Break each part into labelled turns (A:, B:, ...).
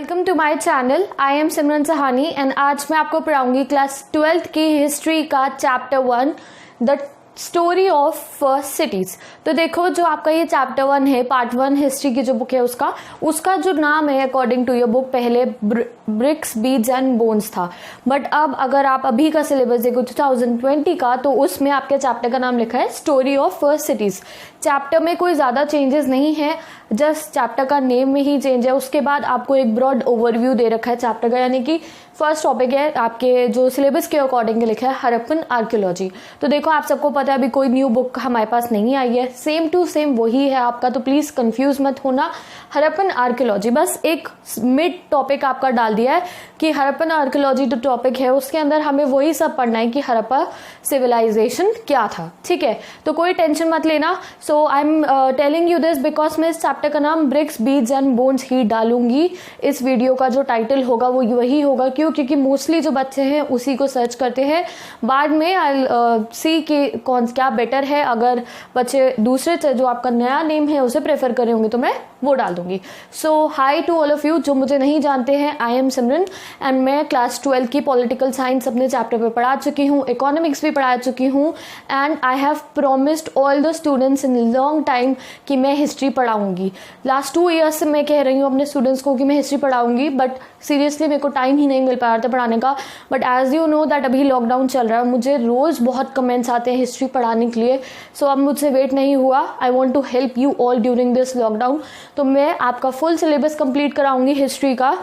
A: Welcome to my channel. I am Simran Sahani and आज मैं आपको पढ़ाऊंगी क्लास 12th की हिस्ट्री का chapter 1 the story of first cities. तो देखो जो आपका ये चैप्टर 1 है, पार्ट 1 हिस्ट्री की जो बुक है उसका जो नाम है अकॉर्डिंग टू योर बुक पहले ब्रिक्स बीड्स एंड बोन्स था, बट अब अगर आप अभी का सिलेबस देखो 2020 का तो उसमें आपके चैप्टर का नाम लिखा है story of first cities. Chapter में कोई ज़्यादा चेंजेस नहीं है, जस्ट चैप्टर का नेम में ही चेंज है। उसके बाद आपको एक ब्रॉड ओवरव्यू दे रखा है चैप्टर का, यानी कि फर्स्ट टॉपिक है आपके जो सिलेबस के अकॉर्डिंग लिखा है हड़प्पन आर्कियोलॉजी। तो देखो आप सबको पता है अभी कोई न्यू बुक हमारे पास नहीं आई है, सेम टू सेम वही है आपका, तो प्लीज कंफ्यूज मत होना। हड़प्पन आर्कियोलॉजी बस एक मिड टॉपिक आपका डाल दिया है कि हड़प्पन आर्कियोलॉजी जो टॉपिक है उसके अंदर हमें वही सब पढ़ना है कि हड़प्पा सिविलाइजेशन क्या था, ठीक है। तो कोई टेंशन मत लेना। So I am telling you this because मैं इस चैप्टर का नाम ब्रिक्स बीड्स एंड बोन्स ही डालूंगी। इस वीडियो का जो टाइटल होगा वो वही होगा, क्योंकि मोस्टली जो बच्चे हैं उसी को सर्च करते हैं। बाद में आई सी कि कौन क्या बेटर है, अगर बच्चे दूसरे जो आपका नया नेम है उसे प्रेफर करे होंगे तो मैं वो डाल दूंगी। So hi to all of you जो मुझे नहीं जानते हैं, आई एम सिमरन एंड मैं क्लास 12 की पॉलिटिकल साइंस अपने चैप्टर पे पढ़ा चुकी हूँ, इकोनॉमिक्स भी पढ़ा चुकी हूँ and I have promised all the students in long time कि मैं हिस्ट्री पढ़ाऊंगी। लास्ट 2 ईयर्स से मैं कह रही हूँ अपने स्टूडेंट्स को कि मैं हिस्ट्री पढ़ाऊंगी, बट सीरियसली मेरे को टाइम ही नहीं मिल पा रहा था पढ़ाने का। But as you know that अभी लॉकडाउन चल रहा है, मुझे रोज़ बहुत कमेंट्स आते हैं हिस्ट्री पढ़ाने के लिए। सो अब मुझसे वेट नहीं हुआ, I want to help you all during this lockdown. तो मैं आपका फुल सिलेबस कंप्लीट कराऊंगी हिस्ट्री का,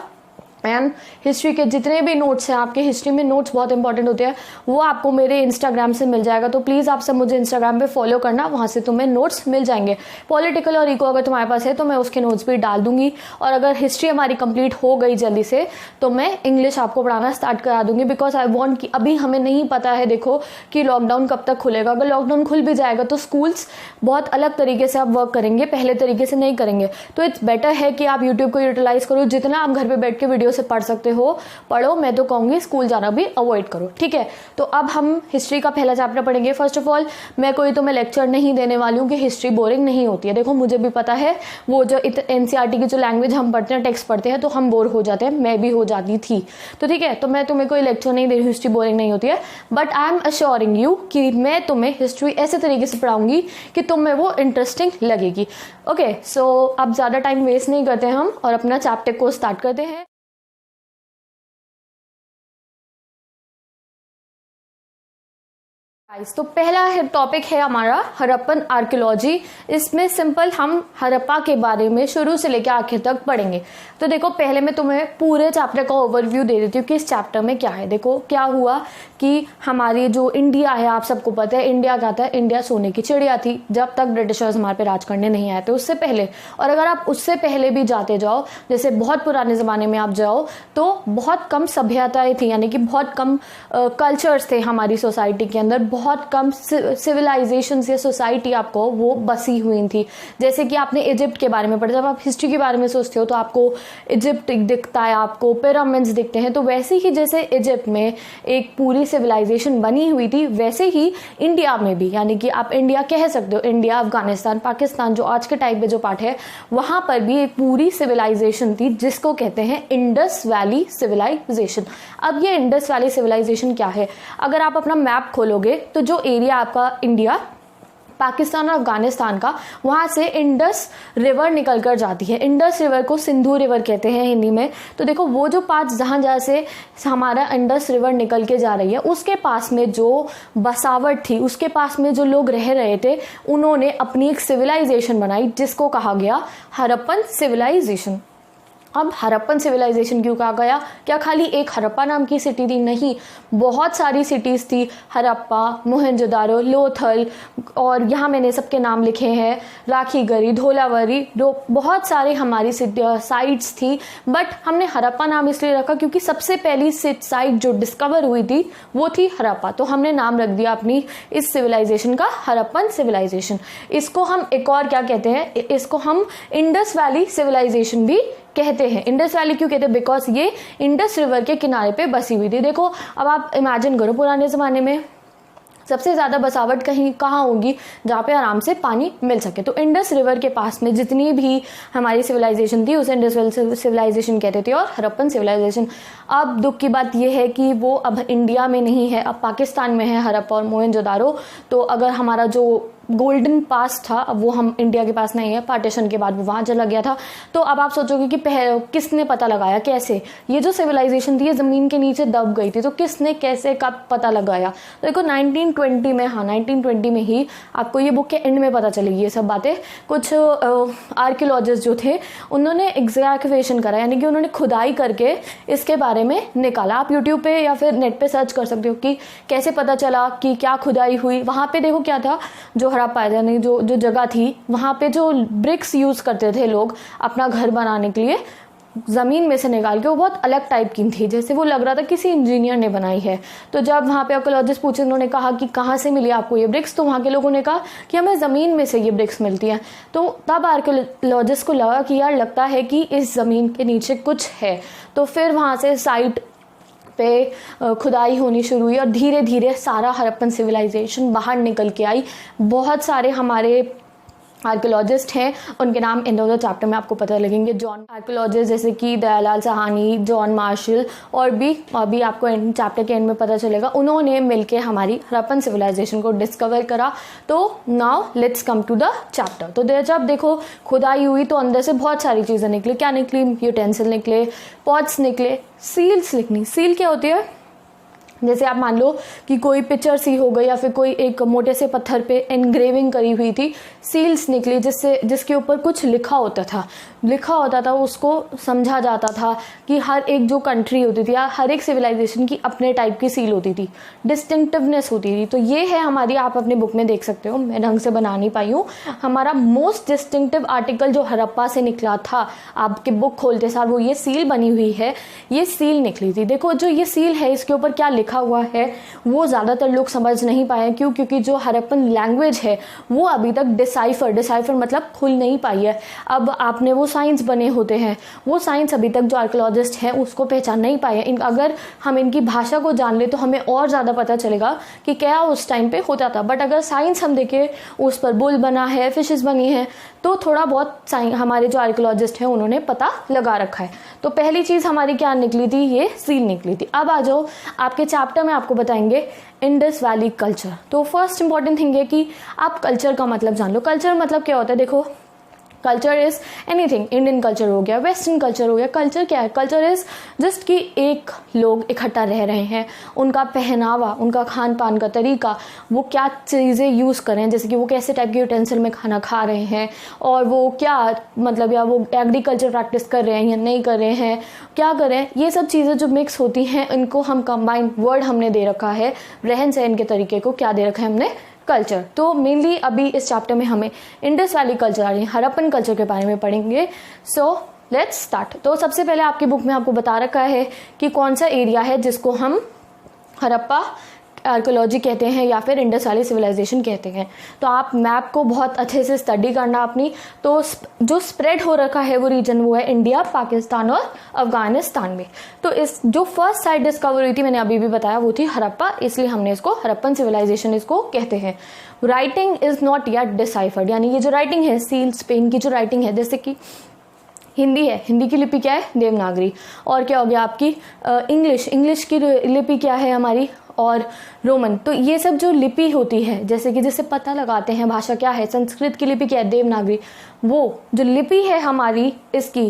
A: एंड हिस्ट्री के जितने भी नोट्स हैं, आपके हिस्ट्री में नोट्स बहुत इंपॉर्टेंट होते हैं, वो आपको मेरे इंस्टाग्राम से मिल जाएगा। तो प्लीज़ आप सब मुझे इंस्टाग्राम पे फॉलो करना, वहाँ से तुम्हें नोट्स मिल जाएंगे। पॉलिटिकल और इको अगर तुम्हारे पास है तो मैं उसके नोट्स भी डाल दूंगी, और अगर हिस्ट्री हमारी कंप्लीट हो गई जल्दी से तो मैं इंग्लिश आपको पढ़ाना स्टार्ट करा दूंगी, बिकॉज आई वॉन्ट कि अभी हमें नहीं पता है देखो कि लॉकडाउन कब तक खुलेगा। अगर लॉकडाउन खुल भी जाएगा तो स्कूल्स बहुत अलग तरीके से आप वर्क करेंगे, पहले तरीके से नहीं करेंगे। तो इट्स बेटर है कि आप यूट्यूब को यूटिलाइज करो, जितना आप घर पर बैठ के वीडियो से पढ़ सकते हो पढ़ो। मैं तो कहूंगी स्कूल जाना भी अवॉइड करो, ठीक है। तो अब हम हिस्ट्री का पहला चैप्टर पढ़ेंगे। फर्स्ट ऑफ ऑल मैं कोई तुम्हें लेक्चर नहीं देने वाली हूँ कि हिस्ट्री बोरिंग नहीं होती है। देखो मुझे भी पता है, वो जो एनसीईआरटी की जो लैंग्वेज हम पढ़ते हैं, टेक्स्ट पढ़ते हैं, तो हम बोर हो जाते हैं, मैं भी हो जाती थी। तो ठीक है, तो मैं तुम्हें कोई लेक्चर नहीं दे रही हूँ, हिस्ट्री बोरिंग नहीं होती है, but I am assuring you कि मैं तुम्हें हिस्ट्री ऐसे तरीके से पढ़ाऊंगी कि तुम्हें वो इंटरेस्टिंग लगेगी। ओके, सो अब ज्यादा टाइम वेस्ट नहीं करते हम और अपना चैप्टर को स्टार्ट करते हैं। तो पहला टॉपिक है हमारा हड़प्पन आर्कियोलॉजी। इसमें सिंपल हम हड़प्पा के बारे में शुरू से लेकर आखिर तक पढ़ेंगे। तो देखो पहले मैं तुम्हें पूरे चैप्टर का ओवरव्यू दे देती हूँ कि इस चैप्टर में क्या है। देखो क्या हुआ कि हमारी जो इंडिया है, आप सबको पता है इंडिया क्या था, इंडिया सोने की चिड़िया थी जब तक ब्रिटिशर्स हमारे पे राज करने नहीं आए थे, उससे पहले। और अगर आप उससे पहले भी जाते जाओ, जैसे बहुत पुराने जमाने में आप जाओ, तो बहुत कम सभ्यताएं थी, यानी कि बहुत कम कल्चर्स थे हमारी सोसाइटी के अंदर, बहुत कम सिविलाइजेशन या सोसाइटी आपको वो बसी हुई थी। जैसे कि आपने इजिप्ट के बारे में पढ़ा, जब आप हिस्ट्री के बारे में सोचते हो तो आपको इजिप्ट दिखता है, आपको पिरामिड्स दिखते हैं। तो वैसे ही जैसे इजिप्ट में एक पूरी सिविलाइजेशन बनी हुई थी, वैसे ही इंडिया में भी, यानी कि आप इंडिया कह सकते हो, इंडिया, अफगानिस्तान, पाकिस्तान जो आज के टाइम पे जो पार्ट है, वहां पर भी एक पूरी सिविलाइजेशन थी जिसको कहते हैं इंडस वैली सिविलाइजेशन। अब ये इंडस वैली सिविलाइजेशन क्या है, अगर आप अपना मैप खोलोगे तो जो एरिया आपका इंडिया, पाकिस्तान और अफगानिस्तान का, वहां से इंडस रिवर निकल कर जाती है। इंडस रिवर को सिंधु रिवर कहते हैं हिंदी में। तो देखो वो जो पार्ट जहां से हमारा इंडस रिवर निकल के जा रही है, उसके पास में जो बसावट थी, उसके पास में जो लोग रह रहे थे, उन्होंने अपनी एक सिविलाइजेशन बनाई जिसको कहा गया हड़प्पन सिविलाइजेशन। अब हड़प्पन सिविलाइजेशन क्यों कहा गया, क्या खाली एक हड़प्पा नाम की सिटी थी? नहीं, बहुत सारी सिटीज थी, हड़प्पा, मोहनजोदारो, लोथल, और यहाँ मैंने सबके नाम लिखे हैं, राखीगढ़ी, धोलावरी, बहुत सारे हमारी साइट्स थी। बट हमने हड़प्पा नाम इसलिए रखा क्योंकि सबसे पहली साइट जो डिस्कवर हुई थी वो थी हड़प्पा, तो हमने नाम रख दिया अपनी इस सिविलाइजेशन का हड़प्पन सिविलाइजेशन। इसको हम एक और क्या कहते हैं, इसको हम इंडस वैली सिविलाइजेशन भी कहते हैं। इंडस वैली क्यों कहते हैं, बिकॉज ये इंडस रिवर के किनारे पे बसी हुई थी। देखो अब आप इमेजिन करो, पुराने जमाने में सबसे ज़्यादा बसावट कहाँ होगी, जहाँ पे आराम से पानी मिल सके। तो इंडस रिवर के पास में जितनी भी हमारी सिविलाइजेशन थी उसे इंडस सिविलाइजेशन कहते थे और हड़प्पन सिविलाइजेशन। अब दुख की बात यह है कि वो अब इंडिया में नहीं है, अब पाकिस्तान में है हड़प्पा और मोहनजोदारो। तो अगर हमारा जो गोल्डन पास था अब वो हम इंडिया के पास नहीं है, पार्टीशन के बाद वो वहाँ चला गया था। तो अब आप सोचोगे कि किसने पता लगाया, कैसे ये जो सिविलाइजेशन थी ये ज़मीन के नीचे दब गई थी, तो किसने कैसे कब पता लगाया। तो देखो 1920 में, हाँ 1920 में ही आपको ये बुक के एंड में पता चलेगी ये सब बातें। कुछ आर्कियोलॉजिस्ट जो थे उन्होंने एग्जैक्टिवेशन करा, यानी कि उन्होंने खुदाई करके इसके बारे में निकाला। आप यूट्यूब पे या फिर नेट पे सर्च कर सकते हो कि कैसे पता चला कि क्या खुदाई हुई। वहाँ पे देखो क्या था, जो हड़प्पा यानी जो जगह थी वहाँ पे जो ब्रिक्स यूज़ करते थे लोग अपना घर बनाने के लिए, ज़मीन में से निकाल के, वो बहुत अलग टाइप की थी, जैसे वो लग रहा था किसी इंजीनियर ने बनाई है। तो जब वहाँ पे आर्कियोलॉजिस्ट पूछे, उन्होंने कहा कि कहाँ से मिली आपको ये ब्रिक्स, तो वहाँ के लोगों ने कहा कि हमें ज़मीन में से ये ब्रिक्स मिलती हैं। तो तब आर्कियोलॉजिस्ट को लगा कि यार लगता है कि इस ज़मीन के नीचे कुछ है। तो फिर वहाँ से साइट पे खुदाई होनी शुरू हुई और धीरे धीरे सारा हड़प्पन सिविलाइजेशन बाहर निकल के आई। बहुत सारे हमारे आर्कियोलॉजिस्ट हैं, उनके नाम इन दोनों चैप्टर में आपको पता लगेंगे। जॉन आर्कियोलॉजिस्ट जैसे कि दयालाल साहनी, जॉन मार्शल और भी अभी आपको चैप्टर के एंड में पता चलेगा, उन्होंने मिलके हमारी हड़प्पन सिविलाइजेशन को डिस्कवर करा। तो now let's come to the chapter. तो जब देखो खुदाई हुई तो अंदर से बहुत सारी चीज़ें निकली। क्या निकली? यूटेंसिल निकले, पॉट्स निकले, सील्स निकली। सील क्या होती है? जैसे आप मान लो कि कोई पिक्चर सी हो गई या फिर कोई एक मोटे से पत्थर पे एनग्रेविंग करी हुई थी, सील्स निकली जिसके ऊपर कुछ लिखा होता था, उसको समझा जाता था कि हर एक जो कंट्री होती थी या हर एक सिविलाइजेशन की अपने टाइप की सील होती थी, डिस्टिंक्टिवनेस होती थी। तो ये है हमारी, आप अपने बुक में देख सकते हो, मैं ढंग से बना नहीं पाई हूँ, हमारा मोस्ट डिस्टिंक्टिव आर्टिकल जो हड़प्पा से निकला था, आपके बुक खोलते सार वो ये सील बनी हुई है, ये सील निकली थी। देखो जो ये सील है इसके ऊपर क्या लिखा हुआ है वो ज़्यादातर लोग समझ नहीं पाए। क्यों? क्योंकि जो हड़प्पन लैंग्वेज है वो अभी तक डिसाइफर मतलब खुल नहीं पाई है। अब आपने वो साइंस बने होते हैं, वो साइंस अभी तक जो आर्कियोलॉजिस्ट हैं उसको पहचान नहीं पाए हैं। अगर हम इनकी भाषा को जान ले तो हमें और ज़्यादा पता चलेगा कि क्या उस टाइम पे होता था। बट अगर साइंस हम देखें, उस पर बुल बना है, फिशेस बनी है, तो थोड़ा बहुत हमारे जो आर्कियोलॉजिस्ट हैं उन्होंने पता लगा रखा है। तो पहली चीज़ हमारी क्या निकली थी? ये सील निकली थी। अब आ जाओ, आपके चैप्टर में आपको बताएंगे इंडस वैली कल्चर। तो फर्स्ट इंपॉर्टेंट थिंग है कि आप कल्चर का मतलब जान लो। कल्चर मतलब क्या होता है? देखो culture is anything, Indian culture हो गया, वेस्टर्न कल्चर हो गया। कल्चर क्या है? कल्चर इज जस्ट कि एक लोग इकट्ठा रह रहे हैं, उनका पहनावा, उनका खान पान का तरीका, वो क्या चीज़ें यूज़ कर रहे हैं, जैसे कि वो कैसे टाइप के यूटेंसिल में खाना खा रहे हैं, और वो क्या मतलब, या वो एग्रीकल्चर प्रैक्टिस कर रहे हैं या नहीं कर रहे हैं, क्या कर रहे हैं, ये सब चीज़ें जो मिक्स होती हैं इनको हम कंबाइंड वर्ड हमने दे रखा है। रहन सहन के तरीके को क्या दे रखा है हमने? कल्चर। तो मेनली अभी इस चैप्टर में हमें इंडस वैली कल्चर आ रही है, हड़प्पन कल्चर के बारे में पढ़ेंगे। So let's start. तो सबसे पहले आपकी बुक में आपको बता रखा है कि कौन सा एरिया है जिसको हम हड़प्पा आर्कियोलॉजी कहते हैं या फिर इंडस वैली सिविलाइजेशन कहते हैं। तो आप मैप को बहुत अच्छे से स्टडी करना अपनी। तो जो स्प्रेड हो रखा है वो रीजन वो है इंडिया, पाकिस्तान और अफगानिस्तान में। तो इस जो फर्स्ट साइट डिस्कवर हुई थी, मैंने अभी भी बताया, वो थी हड़प्पा, इसलिए हमने इसको हड़प्पन सिविलाइजेशन इसको कहते हैं। Writing is not yet deciphered, यानी ये जो राइटिंग है, सील स्पेन की जो राइटिंग है, जैसे कि हिंदी है, हिंदी की लिपि क्या है? देवनागरी। और क्या हो गया आपकी इंग्लिश की लिपि क्या है हमारी? और रोमन। तो ये सब जो लिपि होती है, जैसे कि जिससे पता लगाते हैं भाषा क्या है, संस्कृत की लिपि क्या है? देवनागरी। वो जो लिपि है हमारी इसकी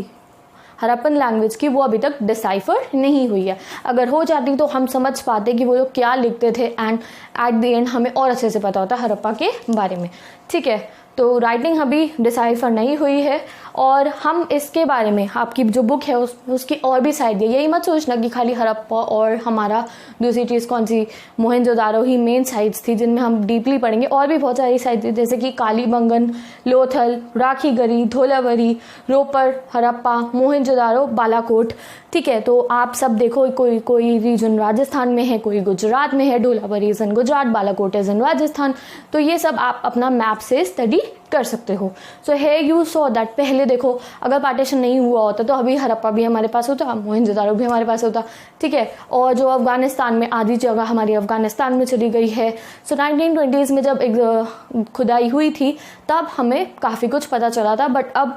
A: हड़प्पन लैंग्वेज की, वो अभी तक डिसाइफर नहीं हुई है। अगर हो जाती तो हम समझ पाते कि वो लोग क्या लिखते थे, एंड एट द एंड हमें और अच्छे से पता होता हड़प्पा के बारे में। ठीक है, तो राइटिंग अभी डिसाइफर नहीं हुई है। और हम इसके बारे में, आपकी जो बुक है उसकी और भी साइड है। यही मत सोचना कि खाली हड़प्पा और हमारा दूसरी चीज़ कौन सी, मोहनजोदारो ही मेन साइट्स थी जिनमें हम डीपली पढ़ेंगे। और भी बहुत सारी साइट थी, जैसे कि कालीबंगन, लोथल, राखीगढ़ी, धोलावरी, रोपर, हड़प्पा, मोहनजोदारो, बालाकोट। ठीक है, तो आप सब देखो, कोई रीजन राजस्थान में है, कोई गुजरात में है, Dholavira is in Gujarat, Balakot is in Rajasthan. तो ये सब आप अपना मैप से स्टडी कर सकते हो। सो हे यू सो दैट पहले देखो अगर पार्टीशन नहीं हुआ होता तो अभी हड़प्पा भी हमारे पास होता, मोहनजोदारो भी हमारे पास होता, ठीक है। और जो अफगानिस्तान में आधी जगह हमारी अफगानिस्तान में चली गई है। सो 1920s में जब एक खुदाई हुई थी तब हमें काफ़ी कुछ पता चला था, बट अब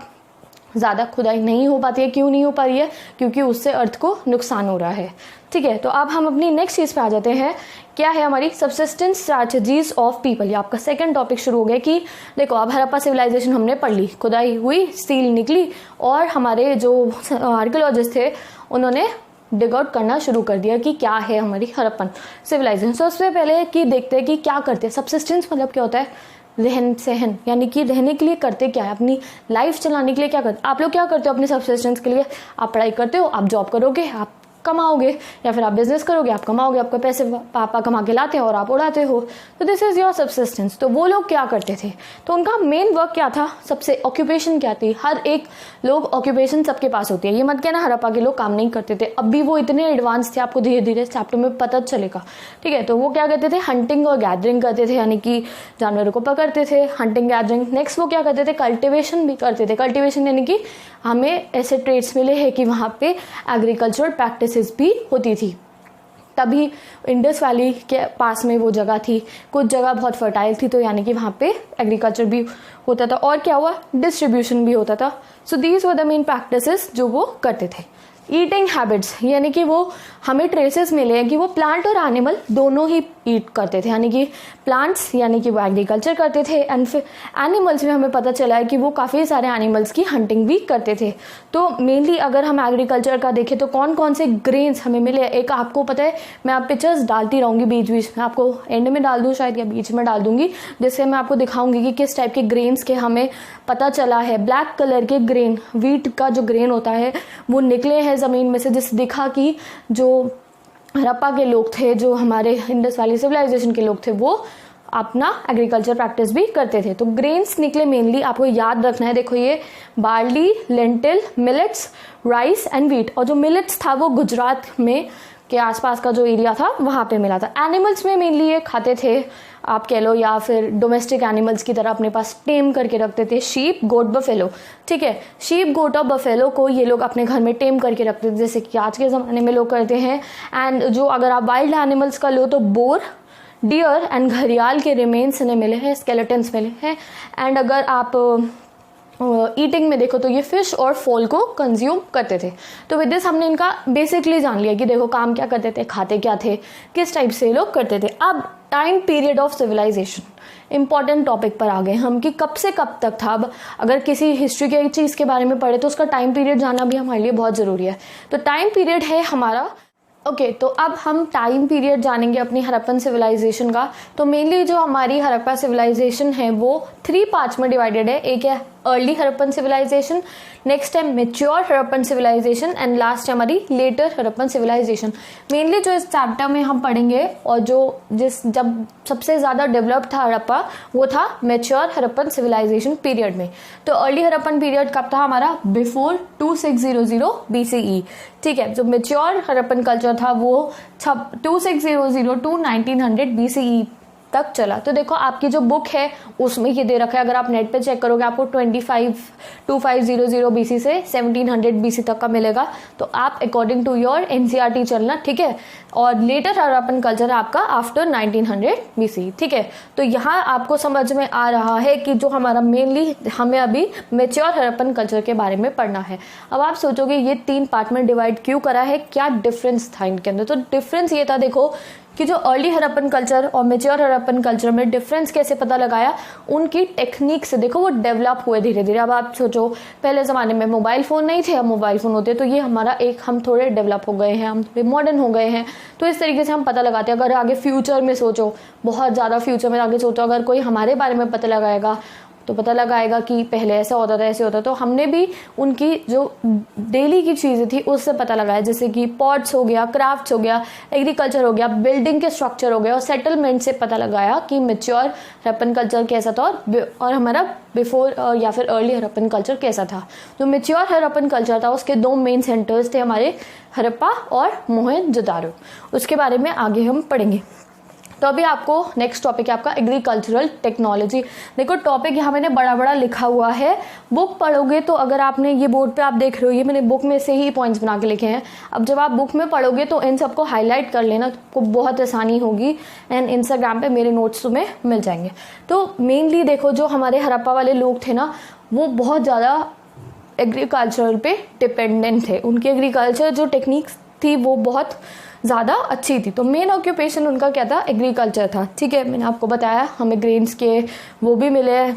A: ज़्यादा खुदाई नहीं हो पाती है। क्यों नहीं हो पा रही है? क्योंकि उससे अर्थ को नुकसान हो रहा है, ठीक है। तो अब हम अपनी नेक्स्ट चीज़ पे आ जाते हैं, क्या है हमारी सबसिस्टेंस स्ट्रैटेजीज ऑफ पीपल। ये आपका सेकंड टॉपिक शुरू हो गया कि देखो अब हड़प्पा सिविलाइजेशन हमने पढ़ ली, खुदाई हुई, स्टील निकली और हमारे जो आर्कियोलॉजिस्ट थे उन्होंने डिग आउट करना शुरू कर दिया कि क्या है हमारी हड़प्पन सिविलाइजेशन। सो उससे पहले कि देखते हैं कि क्या करते हैं। सबसिस्टेंस मतलब क्या होता है? रहन सहन, यानी कि रहने के लिए करते क्या है, अपनी लाइफ चलाने के लिए क्या करते। आप लोग क्या करते हो अपनी सबसिस्टेंस के लिए? आप पढ़ाई करते हो, आप जॉब करोगे, आप कमाओगे, या फिर आप बिजनेस करोगे, आप कमाओगे, आपके पैसे पापा कमा के लाते हैं और आप उड़ाते हो। तो दिस इज योर सबसिस्टेंस। तो वो लोग क्या करते थे? तो उनका मेन वर्क क्या था? सबसे ऑक्यूपेशन क्या थी? हर एक लोग ऑक्यूपेशन सबके पास होती है। ये मत कहना हड़प्पा के लोग काम नहीं करते थे, अब भी वो इतने एडवांस थे, आपको धीरे धीरे चैप्टर में पता चलेगा, ठीक है। तो वो क्या करते थे? हंटिंग और गैदरिंग करते थे, यानी कि जानवरों को पकड़ते थे, हंटिंग गैदरिंग। नेक्स्ट वो क्या करते थे? कल्टिवेशन भी करते थे। कल्टिवेशन यानी कि हमें ऐसे ट्रेड्स मिले हैं कि वहाँ पे एग्रीकल्चरल प्रैक्टिसेस भी होती थी। तभी इंडस वैली के पास में वो जगह थी, कुछ जगह बहुत फर्टाइल थी, तो यानी कि वहाँ पे एग्रीकल्चर भी होता था और क्या हुआ? डिस्ट्रीब्यूशन भी होता था। So these were the main practices जो वो करते थे। ईटिंग हैबिट्स, यानी कि वो हमें ट्रेसेस मिले हैं कि वो प्लांट और एनिमल दोनों ही ईट करते थे, यानी कि प्लांट्स यानी कि वो एग्रीकल्चर करते थे, एंड फिर एनिमल्स में हमें पता चला है कि वो काफ़ी सारे एनिमल्स की हंटिंग भी करते थे। तो मेनली अगर हम एग्रीकल्चर का देखें तो कौन कौन से ग्रेन्स हमें मिले, एक आपको पता है, मैं आप पिक्चर्स डालती रहूँगी बीच बीच में, आपको एंड में डाल दूँ शायद या बीच में डाल दूँगी, जिससे मैं आपको दिखाऊँगी कि किस टाइप के ग्रेन्स के हमें पता चला है। ब्लैक कलर के ग्रेन, व्हीट का जो ग्रेन होता है वो निकले हैं ज़मीन में से, जिससे दिखा कि जो हड़प्पा के लोग थे, जो हमारे इंडस वैली सिविलाइजेशन के लोग थे, वो अपना एग्रीकल्चर प्रैक्टिस भी करते थे। तो ग्रेन्स निकले मेनली, आपको याद रखना है। देखो ये barley, lentil, millets, rice and wheat. और जो मिलेट्स था वो गुजरात में के आसपास का जो एरिया था वहाँ पे मिला था। एनिमल्स में मेनली ये खाते थे आप कह लो, या फिर डोमेस्टिक एनिमल्स की तरह अपने पास टेम करके रखते थे। शीप, गोट, बफेलो, ठीक है। शीप, गोट और बफेलो को ये लोग अपने घर में टेम करके रखते थे, जैसे कि आज के ज़माने में लोग करते हैं। एंड जो अगर आप वाइल्ड एनिमल्स का लो तो बोर, डियर एंड घड़ियाल के रिमेन्स इन्हें मिले हैं, स्केलेटन्स मिले हैं। एंड अगर आप ईटिंग में देखो तो ये फिश और फॉल को कंज्यूम करते थे। तो विद दिस हमने इनका बेसिकली जान लिया कि देखो काम क्या करते थे, खाते क्या थे, किस टाइप से लोग करते थे। अब time period of civilization, important topic पर आ गए हम कि कब से कब तक था। अब अगर किसी हिस्ट्री के चीज़ के बारे में पढ़े तो उसका टाइम पीरियड जानना भी हमारे लिए बहुत ज़रूरी है। तो टाइम पीरियड है हमारा ओके तो अब हम टाइम पीरियड जानेंगे अपनी हड़प्पन सिविलाइजेशन का। तो मेनली जो हमारी हड़प्पा सिविलाइजेशन है वो 3 पार्ट्स में डिवाइडेड है। एक है अर्ली हड़प्पन सिविलाइजेशन, नेक्स्ट है mature Harappan civilization and last है हमारी लेटर हड़प्पन सिविलाइजेशन। मेनली जो इस चैप्टर में हम पढ़ेंगे और जब सबसे ज़्यादा डेवलप था हड़प्पा वो था मेच्योर हड़प्पन सिविलाइजेशन पीरियड में। तो अर्ली हड़प्पन पीरियड कब था हमारा? बिफोर 2600 BCE, ठीक है। जो मेच्योर हड़प्पन कल्चर था वो 2600 टू 1900 BCE तक चला। तो देखो आपकी जो बुक है उसमें ये दे रखा है, अगर आप नेट पे चेक करोगे आपको 2500 BC से 1700 BC तक का मिलेगा। तो आप अकॉर्डिंग टू योर NCERT चलना, ठीक है। और लेटर हड़प्पन कल्चर आपका आफ्टर 1900 BC, ठीक है। तो यहाँ आपको समझ में आ रहा है कि जो हमारा मेनली हमें अभी मेच्योर हड़प्पन कल्चर के बारे में पढ़ना है। अब आप सोचोगे ये 3 पार्ट में डिवाइड क्यों करा है, क्या डिफरेंस था इनके अंदर? तो डिफरेंस ये था देखो कि जो अर्ली हड़प्पन कल्चर और मेच्योर हड़प्पन कल्चर में डिफरेंस कैसे पता लगाया, उनकी टेक्निक से देखो वो डेवलप हुए धीरे धीरे। अब आप सोचो पहले ज़माने में मोबाइल फ़ोन नहीं थे, अब मोबाइल फ़ोन होते, तो ये हमारा हम थोड़े डेवलप हो गए हैं, हम थोड़े मॉडर्न हो गए हैं। तो इस तरीके से हम पता लगाते हैं। अगर आगे फ्यूचर में सोचो, बहुत ज़्यादा फ्यूचर में आगे सोचो, अगर कोई हमारे बारे में पता लगाएगा तो पता लगाएगा कि पहले ऐसा होता था, ऐसे होता। तो हमने भी उनकी जो डेली की चीज़ें थी उससे पता लगाया, जैसे कि पॉट्स हो गया, क्राफ्ट्स हो गया, एग्रीकल्चर हो गया, बिल्डिंग के स्ट्रक्चर हो गया और सेटलमेंट से पता लगाया कि मेच्योर हड़प्पन कल्चर कैसा था और हमारा बिफोर या फिर अर्ली हड़प्पन कल्चर कैसा था। जो मेच्योर हड़प्पन कल्चर था उसके 2 मेन सेंटर्स थे हमारे, हड़प्पा और मोहनजोदारो। उसके बारे में आगे हम पढ़ेंगे। तो अभी आपको नेक्स्ट टॉपिक है आपका एग्रीकल्चरल टेक्नोलॉजी। देखो टॉपिक यहाँ मैंने बड़ा बड़ा लिखा हुआ है, बुक पढ़ोगे तो अगर आपने ये बोर्ड पे आप देख रहे हो, ये मैंने बुक में से ही पॉइंट्स बना के लिखे हैं। अब जब आप बुक में पढ़ोगे तो इन सबको हाईलाइट कर लेना, तो बहुत आसानी होगी एंड इंस्टाग्राम पे मेरे नोट्स तुम्हें मिल जाएंगे। तो मेनली देखो जो हमारे हड़प्पा वाले लोग थे ना, वो बहुत ज़्यादा एग्रीकल्चर पे डिपेंडेंट थे। उनकी एग्रीकल्चर जो टेक्निक्स थी वो बहुत ज़्यादा अच्छी थी। तो मेन ऑक्यूपेशन उनका क्या था, एग्रीकल्चर था। ठीक है, मैंने आपको बताया हमें ग्रेन्स के वो भी मिले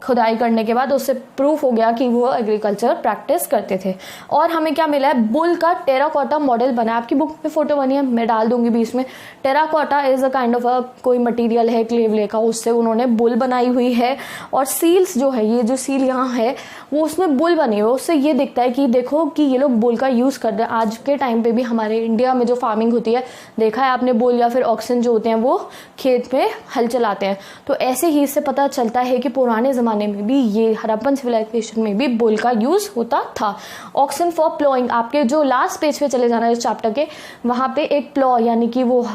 A: खुदाई करने के बाद, उससे प्रूफ हो गया कि वो एग्रीकल्चर प्रैक्टिस करते थे। और हमें क्या मिला है, बुल का टेराकोटा मॉडल बना। आपकी बुक में फोटो बनी है, मैं डाल दूंगी बीच में। Terracotta is a kind of कोई मटेरियल है क्लेवले का, उससे उन्होंने बुल बनाई हुई है। और सील्स जो है, ये जो सील यहाँ है वो उसमें बुल बनी हुई है। उससे ये दिखता है कि देखो कि ये लोग बुल का यूज़ कर रहे हैं। आज के टाइम पे भी हमारे इंडिया में जो फार्मिंग होती है, देखा है आपने, बुल या फिर ऑक्सन जो होते हैं वो खेत में हल चलाते हैं। तो ऐसे ही इससे पता चलता है कि पुराने ज़माने में भी ये हड़प्पन सिविलाइजेशन में भी बुल का यूज़ होता था। ऑक्सन फॉर प्लोइंग, आपके जो लास्ट पेज पे चले जाना है इस चैप्टर के, वहाँ पे एक प्लॉ यानी कि वो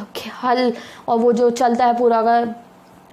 A: हल और वो जो चलता है पूरा का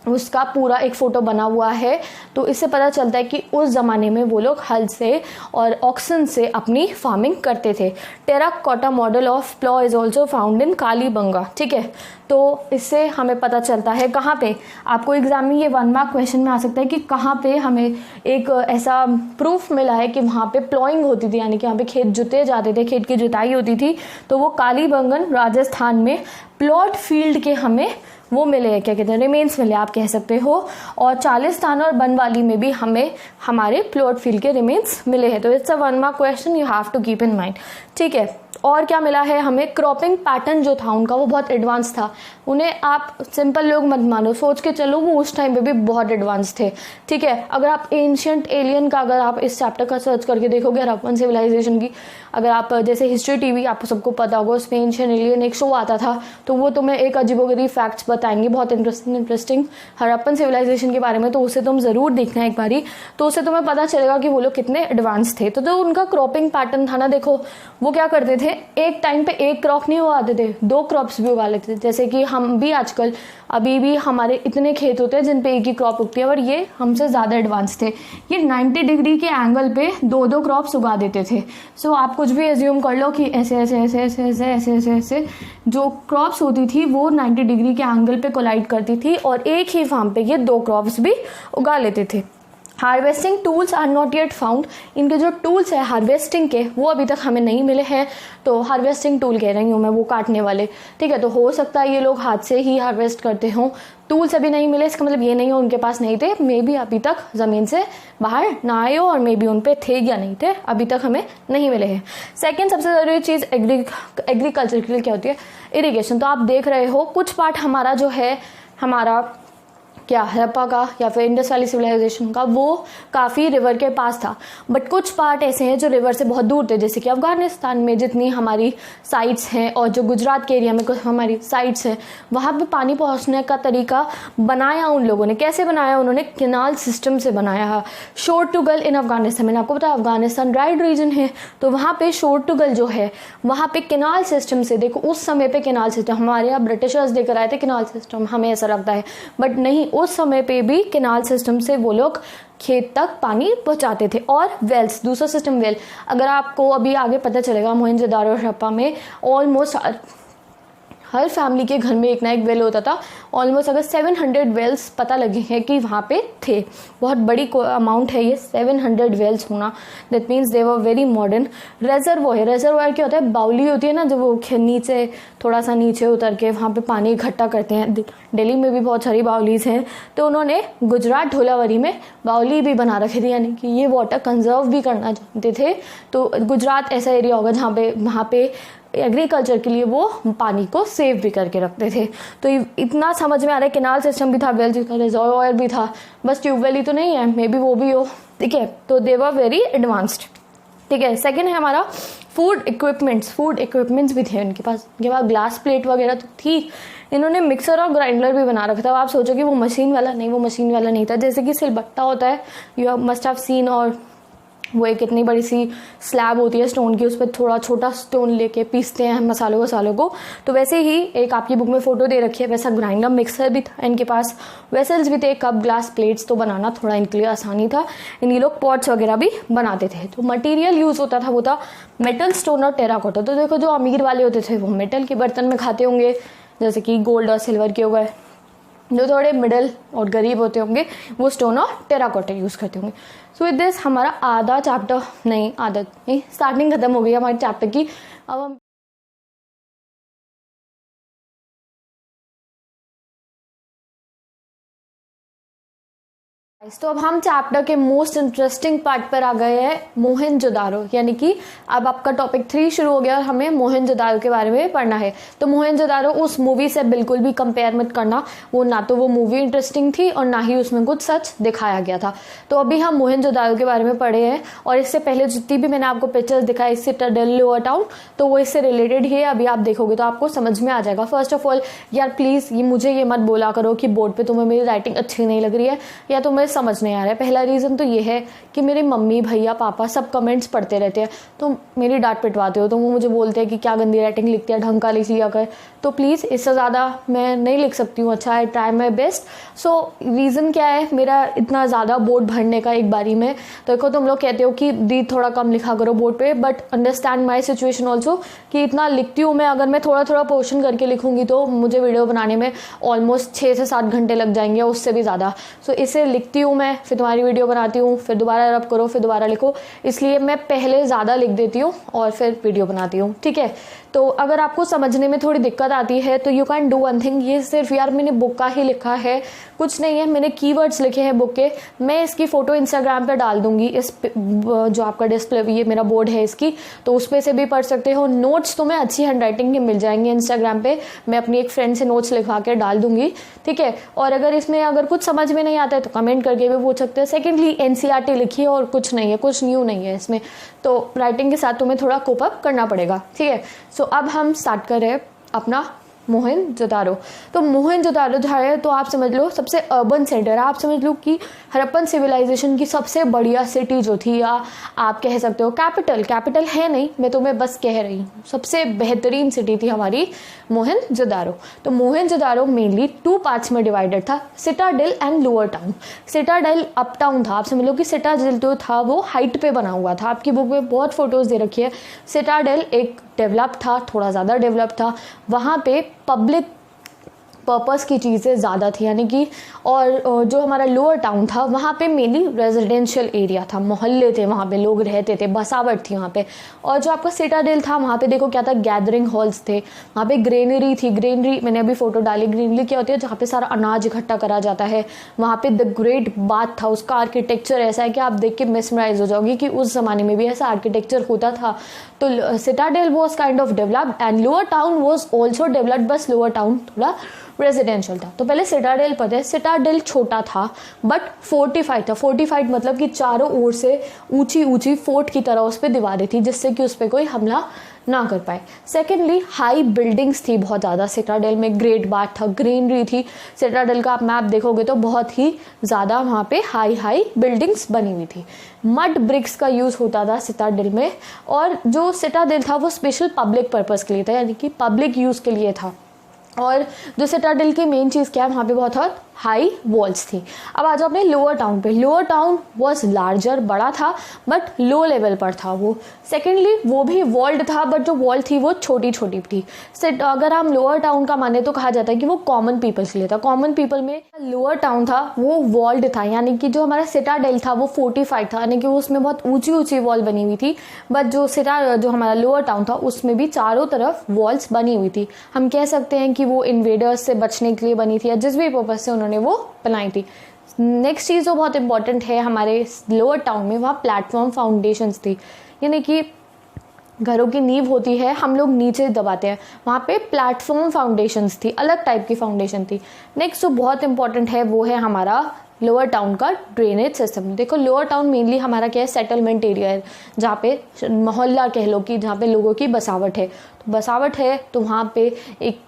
A: उसका पूरा एक फ़ोटो बना हुआ है। तो इससे पता चलता है कि उस ज़माने में वो लोग हल से और ऑक्सन से अपनी फार्मिंग करते थे। Terracotta model of plough is also found in Kalibangan. ठीक है, तो इससे हमें पता चलता है कहाँ पे, आपको एग्जाम में ये 1 मार्क क्वेश्चन में आ सकता है कि कहाँ पे हमें एक ऐसा प्रूफ मिला है कि वहाँ पे प्लॉइंग होती थी, यानी कि वहाँ पे खेत जुते जाते थे, खेत की जुताई होती थी। तो वो कालीबंगन राजस्थान में प्लॉट फील्ड के हमें वो मिले हैं, क्या कहते हैं, रिमेन्स मिले आप कह सकते हो। और चालिस्तान और बनवाली में भी हमें हमारे प्लॉट फील्ड के रिमेन्स मिले हैं। तो it's a 1 mark question, you have to keep in mind. ठीक है, और क्या मिला है हमें, क्रॉपिंग पैटर्न जो था उनका वो बहुत एडवांस था। उन्हें आप सिंपल लोग मत मानो, सोच के चलो वो उस टाइम पे भी बहुत एडवांस थे। ठीक है, अगर आप एंशियंट एलियन का अगर आप इस चैप्टर का सर्च करके देखोगे हड़प्पन सिविलाइजेशन की, अगर आप जैसे हिस्ट्री टीवी आपको सबको पता होगा, उसमें एंशियंट एलियन एक शो आता था, तो वो तुम्हें एक अजीबोगरीब फैक्ट्स बताएंगे बहुत इंटरेस्टिंग हड़प्पन सिविलाइजेशन के बारे में। तो उसे तुम जरूर देखना एक बारी, तो उससे तुम्हें पता चलेगा कि वो लोग कितने एडवांस थे। तो जो उनका क्रॉपिंग पैटर्न था ना, देखो वो क्या करते थे, एक टाइम पे एक क्रॉप नहीं उगाते थे, 2 क्रॉप्स भी उगा लेते थे। जैसे कि हम भी आजकल अभी भी हमारे इतने खेत होते हैं जिन पे एक ही क्रॉप उगती है, और ये हमसे ज़्यादा एडवांस थे। ये 90 डिग्री के एंगल पे 2-2 क्रॉप्स उगा देते थे। सो आप कुछ भी एज्यूम कर लो कि ऐसे ऐसे ऐसे ऐसे ऐसे ऐसे ऐसे ऐसे जो क्रॉप्स होती थी वो 90 डिग्री के एंगल पे कोलाइड करती थी, और एक ही फार्म पे ये 2 क्रॉप्स भी उगा लेते थे। Harvesting tools are not yet found, इनके जो टूल्स है हार्वेस्टिंग के वो अभी तक हमें नहीं मिले हैं। तो हार्वेस्टिंग टूल कह रही हूँ मैं, वो काटने वाले। ठीक है, तो हो सकता है ये लोग हाथ से ही हार्वेस्ट करते हों, टूल्स अभी नहीं मिले। इसका मतलब ये नहीं हो उनके पास नहीं थे, मे बी अभी तक ज़मीन से बाहर ना आए हो, और मे बी उन पे थे या नहीं थे, अभी तक हमें नहीं मिले हैं। सेकेंड सबसे ज़रूरी चीज़ एग्रीकल्चर के लिए क्या होती है, इरीगेशन। तो आप देख रहे हो कुछ पार्ट हमारा जो है, हमारा क्या हड़प्पा का या फिर इंडस वैली सिविलाइजेशन का, वो काफ़ी रिवर के पास था। बट कुछ पार्ट ऐसे हैं जो रिवर से बहुत दूर थे, जैसे कि अफगानिस्तान में जितनी हमारी साइट्स हैं, और जो गुजरात के एरिया में कुछ हमारी साइट्स हैं, वहाँ पे पानी पहुँचने का तरीका बनाया उन लोगों ने। कैसे बनाया उन्होंने, केनाल सिस्टम से बनाया। शोर टू गल इन अफगानिस्तान, मैंने आपको बताया अफगानिस्तान ड्राइड रीजन है, तो वहाँ पे शोर टू गल जो है वहाँ पे केनाल सिस्टम से, देखो उस समय पे केनाल सिस्टम, हमारे यहाँ ब्रिटिशर्स लेकर आए थे केनाल सिस्टम, हमें ऐसा लगता है, बट नहीं, उस समय पे भी केनाल सिस्टम से वो लोग खेत तक पानी पहुंचाते थे। और वेल्स, दूसरा सिस्टम वेल, अगर आपको अभी आगे पता चलेगा मोहनजोदारो और हड़प्पा में ऑलमोस्ट हर फैमिली के घर में एक ना एक वेल होता था। ऑलमोस्ट अगर 700 वेल्स पता लगे हैं कि वहाँ पे थे, बहुत बड़ी अमाउंट है ये 700 वेल्स होना, that means they were very modern. Reservoir, reservoir क्या होता है, बाउली होती है ना, जब वो नीचे थोड़ा सा नीचे उतर के वहाँ पे पानी इकट्ठा करते हैं। दिल्ली में भी बहुत सारी बाउलीज हैं, तो उन्होंने गुजरात ढोलावरी में बाउली भी बना रखी थी, यानी कि ये वाटर कंजर्व भी करना चाहते थे। तो गुजरात ऐसा एरिया होगा जहाँ पे वहाँ पे एग्रीकल्चर के लिए वो पानी को सेव भी करके रखते थे। तो इतना समझ में आ रहा है, केनाल सिस्टम भी था, वेल जिसका रिजर्वोयर भी था, बस ट्यूबवेल ही तो नहीं है, मे बी वो भी हो। ठीक है, तो दे वर वेरी एडवांस्ड। ठीक है, सेकंड है हमारा फूड इक्विपमेंट्स भी थे उनके पास ग्लास प्लेट वगैरह तो थी। इन्होंने मिक्सर और ग्राइंडर भी बना रखा था। आप सोचो कि वो मशीन वाला नहीं था। जैसे कि सिलबट्टा होता है, यू मस्ट हैव सीन और वो एक इतनी बड़ी सी स्लैब होती है स्टोन की, उस पर थोड़ा छोटा स्टोन लेके पीसते हैं मसालों को। तो वैसे ही एक आपकी बुक में फ़ोटो दे रखी है, वैसा ग्राइंडर मिक्सर भी था इनके पास, वेसल्स भी थे, कप ग्लास प्लेट्स, तो बनाना थोड़ा इनके लिए आसानी था। ये लोग पॉट्स वगैरह भी बनाते थे। तो मटेरियल यूज़ होता था वो था मेटल, स्टोन और टेराकोटा। तो देखो जो अमीर वाले होते थे वो मेटल के बर्तन में खाते होंगे, जैसे कि गोल्ड और सिल्वर के हो गए। जो थोड़े मिडिल और गरीब होते होंगे वो स्टोन और टेराकोटा यूज़ करते होंगे। सो विद दिस हमारा आधा चैप्टर स्टार्टिंग खत्म हो गई हमारे चैप्टर की। अब हम तो अब हम चैप्टर के मोस्ट इंटरेस्टिंग पार्ट पर आ गए हैं, मोहनजोदारो। यानी कि अब आपका टॉपिक 3 शुरू हो गया और हमें मोहनजोदारो के बारे में पढ़ना है। तो मोहनजोदारो उस मूवी से बिल्कुल भी कंपेयर मत करना, वो ना तो वो मूवी इंटरेस्टिंग थी और ना ही उसमें कुछ सच दिखाया गया था। तो अभी हम मोहनजोदारो के बारे में पढ़े हैं, और इससे पहले जितनी भी मैंने आपको पिक्चर्स दिखाई सिटाडेल, लोअर टाउन, तो वो इससे रिलेटेड ही है। अभी आप देखोगे तो आपको समझ में आ जाएगा। फर्स्ट ऑफ ऑल यार प्लीज़ मुझे ये मत बोला करो कि बोर्ड पर तुम्हें मेरी राइटिंग अच्छी नहीं लग रही है या तुम्हें समझ नहीं आ रहा है। पहला रीज़न तो ये है कि मेरे मम्मी भैया पापा सब कमेंट्स पढ़ते रहते हैं, तो मेरी डांट पिटवाते हो, तो वो मुझे बोलते हैं कि क्या गंदी राइटिंग लिखती है, ढंग का लिख लिया कर। तो प्लीज़ इससे ज़्यादा मैं नहीं लिख सकती हूँ। अच्छा, I try my best. So reason क्या है मेरा इतना ज़्यादा बोर्ड भरने का एक बारी में? तो देखो तुम लोग कहते हो कि दी थोड़ा कम लिखा करो बोर्ड पे, but understand my situation also कि इतना लिखती हूँ मैं। अगर मैं थोड़ा थोड़ा पोर्शन करके लिखूंगी तो मुझे वीडियो बनाने में ऑलमोस्ट 6 से 7 घंटे लग जाएंगे, उससे भी ज़्यादा। सो इसे लिखती हूँ मैं, फिर तुम्हारी वीडियो बनाती हूँ, फिर दोबारा रब करो, फिर दोबारा लिखो, इसलिए मैं पहले ज़्यादा लिख देती हूँ और फिर वीडियो बनाती हूँ। ठीक है, तो अगर आपको समझने में थोड़ी दिक्कत आती है तो you can do one thing. ये सिर्फ यार मैंने बुक का ही लिखा है, कुछ नहीं है, मैंने कीवर्ड्स लिखे हैं बुक के। मैं इसकी फ़ोटो इंस्टाग्राम पे डाल दूंगी, इस जो आपका डिस्प्ले ये मेरा बोर्ड है इसकी, तो उस पर से भी पढ़ सकते हो। नोट्स तुम्हें अच्छी हैंड राइटिंग के मिल जाएंगे इंस्टाग्राम पे, मैं अपनी एक फ्रेंड से नोट्स लिखवा के डाल दूंगी। ठीक है, और अगर इसमें अगर कुछ समझ में नहीं आता है तो कमेंट करके भी पूछ सकते हैं। सेकेंडली एनसीईआरटी लिखी है और कुछ नहीं है, कुछ न्यू नहीं है इसमें, तो राइटिंग के साथ तुम्हें थोड़ा कोप अप करना पड़ेगा। ठीक है, सो अब हम स्टार्ट कर रहे हैं अपना मोहनजोदारो। तो मोहनजोदारो जो है तो आप समझ लो सबसे अर्बन सेंटर है। आप समझ लो कि हड़प्पन सिविलाइजेशन की सबसे बढ़िया सिटी जो थी, या आप कह सकते हो कैपिटल है नहीं, मैं तुम्हें बस कह रही हूँ, सबसे बेहतरीन सिटी थी हमारी मोहनजोदारो। तो मोहनजोदारो मेनली 2 पार्ट्स में डिवाइडेड था, Citadel and lower town. Citadel up town था। आप समझ लो कि सिटाडेल जो था वो हाइट पे बना हुआ था। आपकी बुक में बहुत फोटोज दे रखी है। सिटाडेल एक डेवलप था, थोड़ा ज़्यादा डेवलप था, वहाँ पे पब्लिक पर्पस की चीज़ें ज़्यादा थी, यानी कि और जो हमारा लोअर टाउन था वहाँ पे मेनली रेजिडेंशियल एरिया था, मोहल्ले थे, वहाँ पे लोग रहते थे, बसावट थी वहाँ पे। और जो आपका सिटाडेल था वहाँ पे देखो क्या था, गैदरिंग हॉल्स थे, वहाँ पे ग्रेनरी थी। ग्रेनरी मैंने अभी फोटो डाली, ग्रेनरी क्या होती है, जहाँ पे सारा अनाज इकट्ठा करा जाता है। वहाँ पे द ग्रेट बाथ था, उसका आर्किटेक्चर ऐसा है कि आप देख के मेस्मराइज हो जाओगे कि उस ज़माने में भी ऐसा आर्किटेक्चर होता था। तो Citadel was kind of developed and lower town was also developed, बस लोअर टाउन थोड़ा रेजिडेंशियल था। तो पहले सिटाडेल पता है, सिटाडेल छोटा था बट फोर्टिफाइड था। फोर्टिफाइड मतलब कि चारों ओर से ऊंची ऊंची फोर्ट की तरह उस पर दीवारें थी, जिससे कि उस पर कोई हमला ना कर पाए। सेकेंडली हाई बिल्डिंग्स थी बहुत ज़्यादा सिटाडेल में, ग्रेट बाथ था, ग्रीनरी थी। सिटाडेल का आप मैप देखोगे तो बहुत ही ज़्यादा वहाँ पे हाई बिल्डिंग्स बनी हुई थी। मड ब्रिक्स का यूज़ होता था सिटाडेल में, और जो सिटाडेल था वो स्पेशल पब्लिक पर्पज़ के लिए था, यानी कि पब्लिक यूज़ के लिए था। और जो सिटाडेल की मेन चीज़ क्या है, वहाँ पे बहुत हाई वॉल्स थी। अब आ जाओ अपने लोअर टाउन पे। लोअर टाउन वॉज लार्जर, बड़ा था बट लो लेवल पर था वो। सेकेंडली वो भी वॉल्ड था बट जो वॉल थी वो छोटी छोटी थी। अगर हम लोअर टाउन का माने तो कहा जाता है कि वो कॉमन पीपल के लिए था। कॉमन पीपल में लोअर टाउन था वो वॉल्ड था, यानी कि जो हमारा सिटाडेल था वो फोर्टिफाइड था, यानी कि उसमें बहुत ऊंची ऊंची वॉल बनी हुई थी। बट जो हमारा लोअर टाउन था उसमें भी चारों तरफ वॉल्स बनी हुई थी। हम कह सकते हैं कि वो इन्वेडर्स से बचने के लिए बनी थी, या जिस भी पर्पज से उन्होंने वो बनाई थी। नेक्स्ट चीज़ जो बहुत इंपॉर्टेंट है हमारे लोअर टाउन में, वहाँ प्लेटफॉर्म फाउंडेशंस थी, यानी कि घरों की नींव होती है, हम लोग नीचे दबाते हैं, वहाँ पे प्लेटफॉर्म फाउंडेशंस थी, अलग टाइप की फाउंडेशन थी। नेक्स्ट जो बहुत इंपॉर्टेंट है वो है हमारा लोअर टाउन का ड्रेनेज सिस्टम। देखो लोअर टाउन मेनली हमारा क्या है, सेटलमेंट एरिया है, जहाँ पे मोहल्ला कह लो कि जहाँ पे लोगों की बसावट है। तो बसावट है तो वहाँ पे एक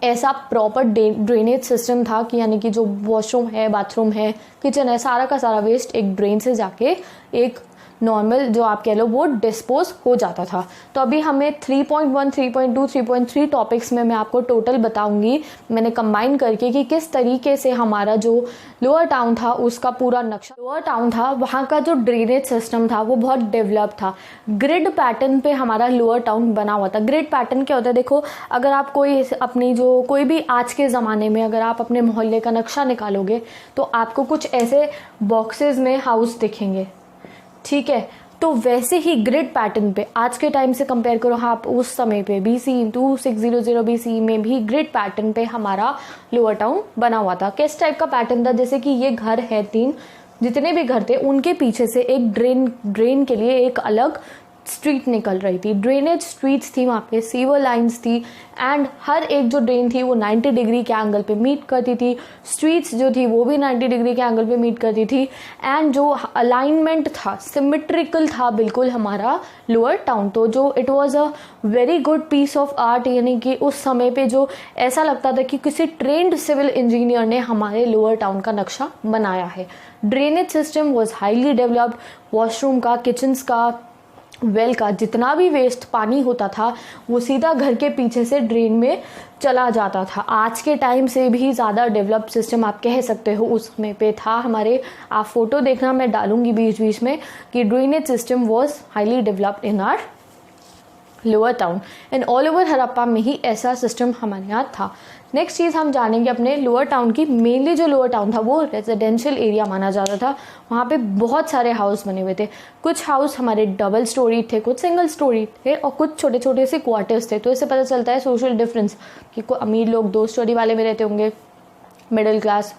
A: ऐसा प्रॉपर ड्रेनेज सिस्टम था कि यानी कि जो वॉशरूम है, बाथरूम है, किचन है, सारा का सारा वेस्ट एक ड्रेन से जाके एक नॉर्मल जो आप कह लो वो डिस्पोज हो जाता था। तो अभी हमें 3.1, 3.2, 3.3 टॉपिक्स में मैं आपको टोटल बताऊंगी मैंने कंबाइन करके कि किस तरीके से हमारा जो लोअर टाउन था उसका पूरा नक्शा, लोअर टाउन था वहाँ का जो ड्रेनेज सिस्टम था वो बहुत डेवलप था। ग्रिड पैटर्न पे हमारा लोअर टाउन बना हुआ था। ग्रिड पैटर्न क्या होता है, देखो अगर आप कोई भी आज के ज़माने में अगर आप अपने मोहल्ले का नक्शा निकालोगे तो आपको कुछ ऐसे बॉक्सेस में हाउस दिखेंगे, ठीक है। तो वैसे ही ग्रिड पैटर्न पे आज के टाइम से कंपेयर करो, आप उस समय पे BC 2600 BC में भी ग्रिड पैटर्न पे हमारा लोअर टाउन बना हुआ था। किस टाइप का पैटर्न था, जैसे कि ये घर है 3, जितने भी घर थे उनके पीछे से एक ड्रेन के लिए एक अलग स्ट्रीट निकल रही थी। ड्रेनेज स्ट्रीट्स थी, वहाँ पे सीवर लाइंस थी एंड हर एक जो ड्रेन थी वो 90 डिग्री के एंगल पे मीट करती थी। स्ट्रीट्स जो थी वो भी 90 डिग्री के एंगल पे मीट करती थी एंड जो अलाइनमेंट था सिमेट्रिकल था बिल्कुल हमारा लोअर टाउन। तो जो it was a very good piece of art, यानी कि उस समय पे जो ऐसा लगता था कि किसी ट्रेंड सिविल इंजीनियर ने हमारे लोअर टाउन का नक्शा बनाया है। Drainage system was highly developed. Washroom का, किचन्स का, वेल का जितना भी वेस्ट पानी होता था वो सीधा घर के पीछे से ड्रेन में चला जाता था। आज के टाइम से भी ज़्यादा डेवलप सिस्टम आप कह सकते हो उस समय पे था हमारे। आप फोटो देखना, मैं डालूंगी बीच बीच में कि drainage system was highly developed in are lower town and all over Harappa में ही ऐसा सिस्टम हमारे यहाँ था। नेक्स्ट चीज़ हम जानेंगे अपने लोअर टाउन की। मेनली जो लोअर टाउन था वो रेजिडेंशियल एरिया माना जाता था। वहाँ पे बहुत सारे हाउस बने हुए थे। कुछ हाउस हमारे डबल स्टोरी थे, कुछ सिंगल स्टोरी थे और कुछ छोटे छोटे से क्वार्टर्स थे। तो इससे पता चलता है सोशल डिफरेंस कि कोई अमीर लोग 2 स्टोरी वाले में रहते होंगे, मिडिल क्लास,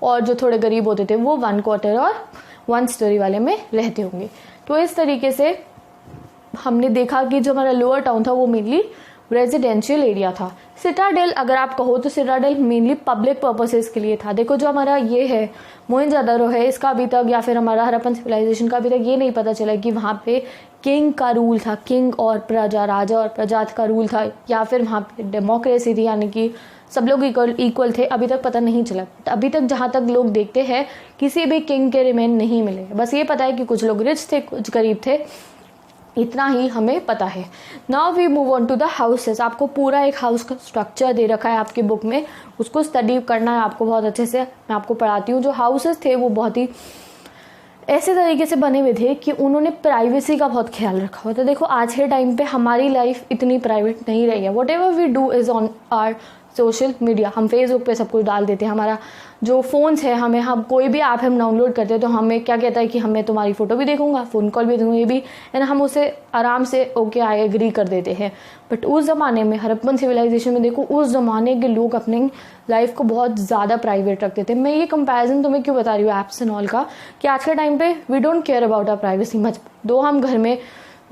A: और जो थोड़े गरीब होते थे वो 1 क्वार्टर और 1 स्टोरी वाले में रहते होंगे। तो इस तरीके से हमने देखा कि जो हमारा लोअर टाउन था वो मेनली रेजिडेंशियल एरिया था। सिटाडेल अगर आप कहो तो सिटाडेल मेनली पब्लिक पर्पसेस के लिए था। देखो जो हमारा ये है मोहनजोदड़ो है, इसका अभी तक या फिर हमारा हड़प्पन सिविलाइजेशन का अभी तक ये नहीं पता चला कि वहाँ पे किंग का रूल था, किंग और प्रजा, राजा और प्रजा का रूल था, या फिर वहाँ पे डेमोक्रेसी थी यानी कि सब लोग इक्वल थे। अभी तक पता नहीं चला। अभी तक जहाँ तक लोग देखते हैं किसी भी किंग के रिमेन नहीं मिले। बस ये पता है कि कुछ लोग रिच थे, कुछ गरीब थे, इतना ही हमें पता है। Now we move on to the houses. आपको पूरा एक हाउस का स्ट्रक्चर दे रखा है आपकी बुक में, उसको स्टडी करना है आपको बहुत अच्छे से। मैं आपको पढ़ाती हूँ। जो हाउसेस थे वो बहुत ही ऐसे तरीके से बने हुए थे कि उन्होंने प्राइवेसी का बहुत ख्याल रखा हुआ था। देखो आज के टाइम पे हमारी लाइफ इतनी प्राइवेट नहीं रही है। Whatever we do is on our social media. हम फेसबुक पे सब कुछ डाल देते हैं। हमारा जो फ़ोन्स है, हम कोई भी ऐप हम डाउनलोड करते हैं तो हमें क्या कहता है कि हमें तुम्हारी फ़ोटो भी देखूंगा, फ़ोन कॉल भी दूंगा, ये भी, एंड हम उसे आराम से ओके आई एग्री कर देते हैं। बट उस ज़माने में हड़प्पन सिविलाइजेशन में देखो उस ज़माने के लोग अपनी लाइफ को बहुत ज़्यादा प्राइवेट रखते थे। मैं ये कंपैरिजन तुम्हें क्यों बता रही हूँ ऐप्स एंड ऑल का, कि आज के टाइम पे we don't care about our privacy much. दो हम घर में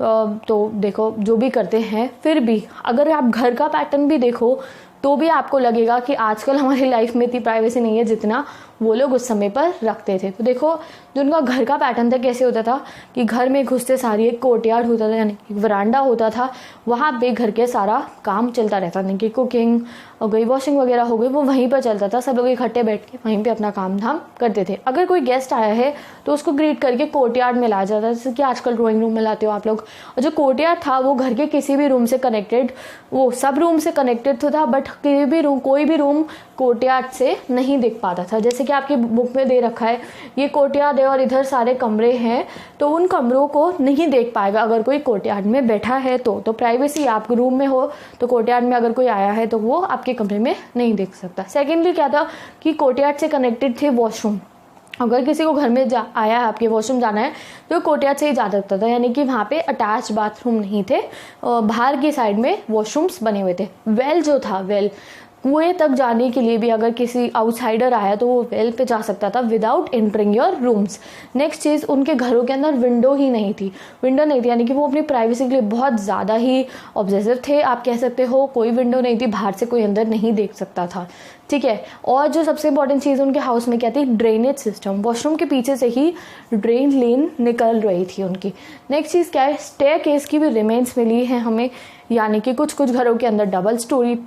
A: तो देखो जो भी करते हैं, फिर भी अगर आप घर का पैटर्न भी देखो तो भी आपको लगेगा कि आजकल हमारी लाइफ में इतनी प्राइवेसी नहीं है जितना वो लोग उस समय पर रखते थे। तो देखो जो उनका घर का पैटर्न था कैसे होता था कि घर में घुसते सारी एक कोर्टयार्ड होता था, यानी एक वरांडा होता था, वहाँ पे घर के सारा काम चलता रहता था, कि कुकिंग हो गई, वॉशिंग वगैरह हो गई, वो वहीं पर चलता था। सब लोग इकट्ठे बैठ के वहीं पे अपना काम धाम करते थे। अगर कोई गेस्ट आया है तो उसको ग्रीट करके कोर्टयार्ड में लाया जाता था, जैसे कि आजकल ड्राइंग रूम में लाते हो आप लोग। और जो कोर्टयार्ड था वो घर के किसी भी रूम से कनेक्टेड, वो सब रूम से कनेक्टेड था, बट कोई भी रूम कोर्टयार्ड से नहीं दिख पाता था। जैसे कि आपकी बुक में दे रखा है ये कोर्टयार्ड है और इधर सारे कमरे हैं, तो उन कमरों को नहीं देख पाएगा अगर कोई कोर्टयार्ड में बैठा है तो प्राइवेसी आप रूम में हो तो कोर्टयार्ड में अगर कोई आया है तो वो आपके कमरे में नहीं देख सकता। सेकेंडली क्या था कि कोर्टयार्ड से कनेक्टेड थे वॉशरूम। अगर किसी को घर में आया है आपके वॉशरूम जाना है तो कोर्टयार्ड से ही जा सकता था, यानी कि वहाँ पे अटैच बाथरूम नहीं थे, बाहर की साइड में वॉशरूम्स बने हुए थे। वेल जो था, वेल कुएं तक जाने के लिए भी अगर किसी आउटसाइडर आया तो वो वेल पे जा सकता था without entering your rooms. Next चीज़, उनके घरों के अंदर विंडो नहीं थी, यानी कि वो अपनी प्राइवेसी के लिए बहुत ज़्यादा ही ऑब्सेसिव थे, आप कह सकते हो। कोई विंडो नहीं थी, बाहर से कोई अंदर नहीं देख सकता था, ठीक है। और जो सबसे इंपॉर्टेंट चीज़ उनके हाउस में क्या थी, ड्रेनेज सिस्टम। वॉशरूम के पीछे से ही ड्रेन लेन निकल रही थी उनकी। नेक्स्ट चीज़ क्या है, स्टेयरकेस की भी रिमेन्स मिली है हमें, यानी कि कुछ घरों के अंदर डबल स्टोरी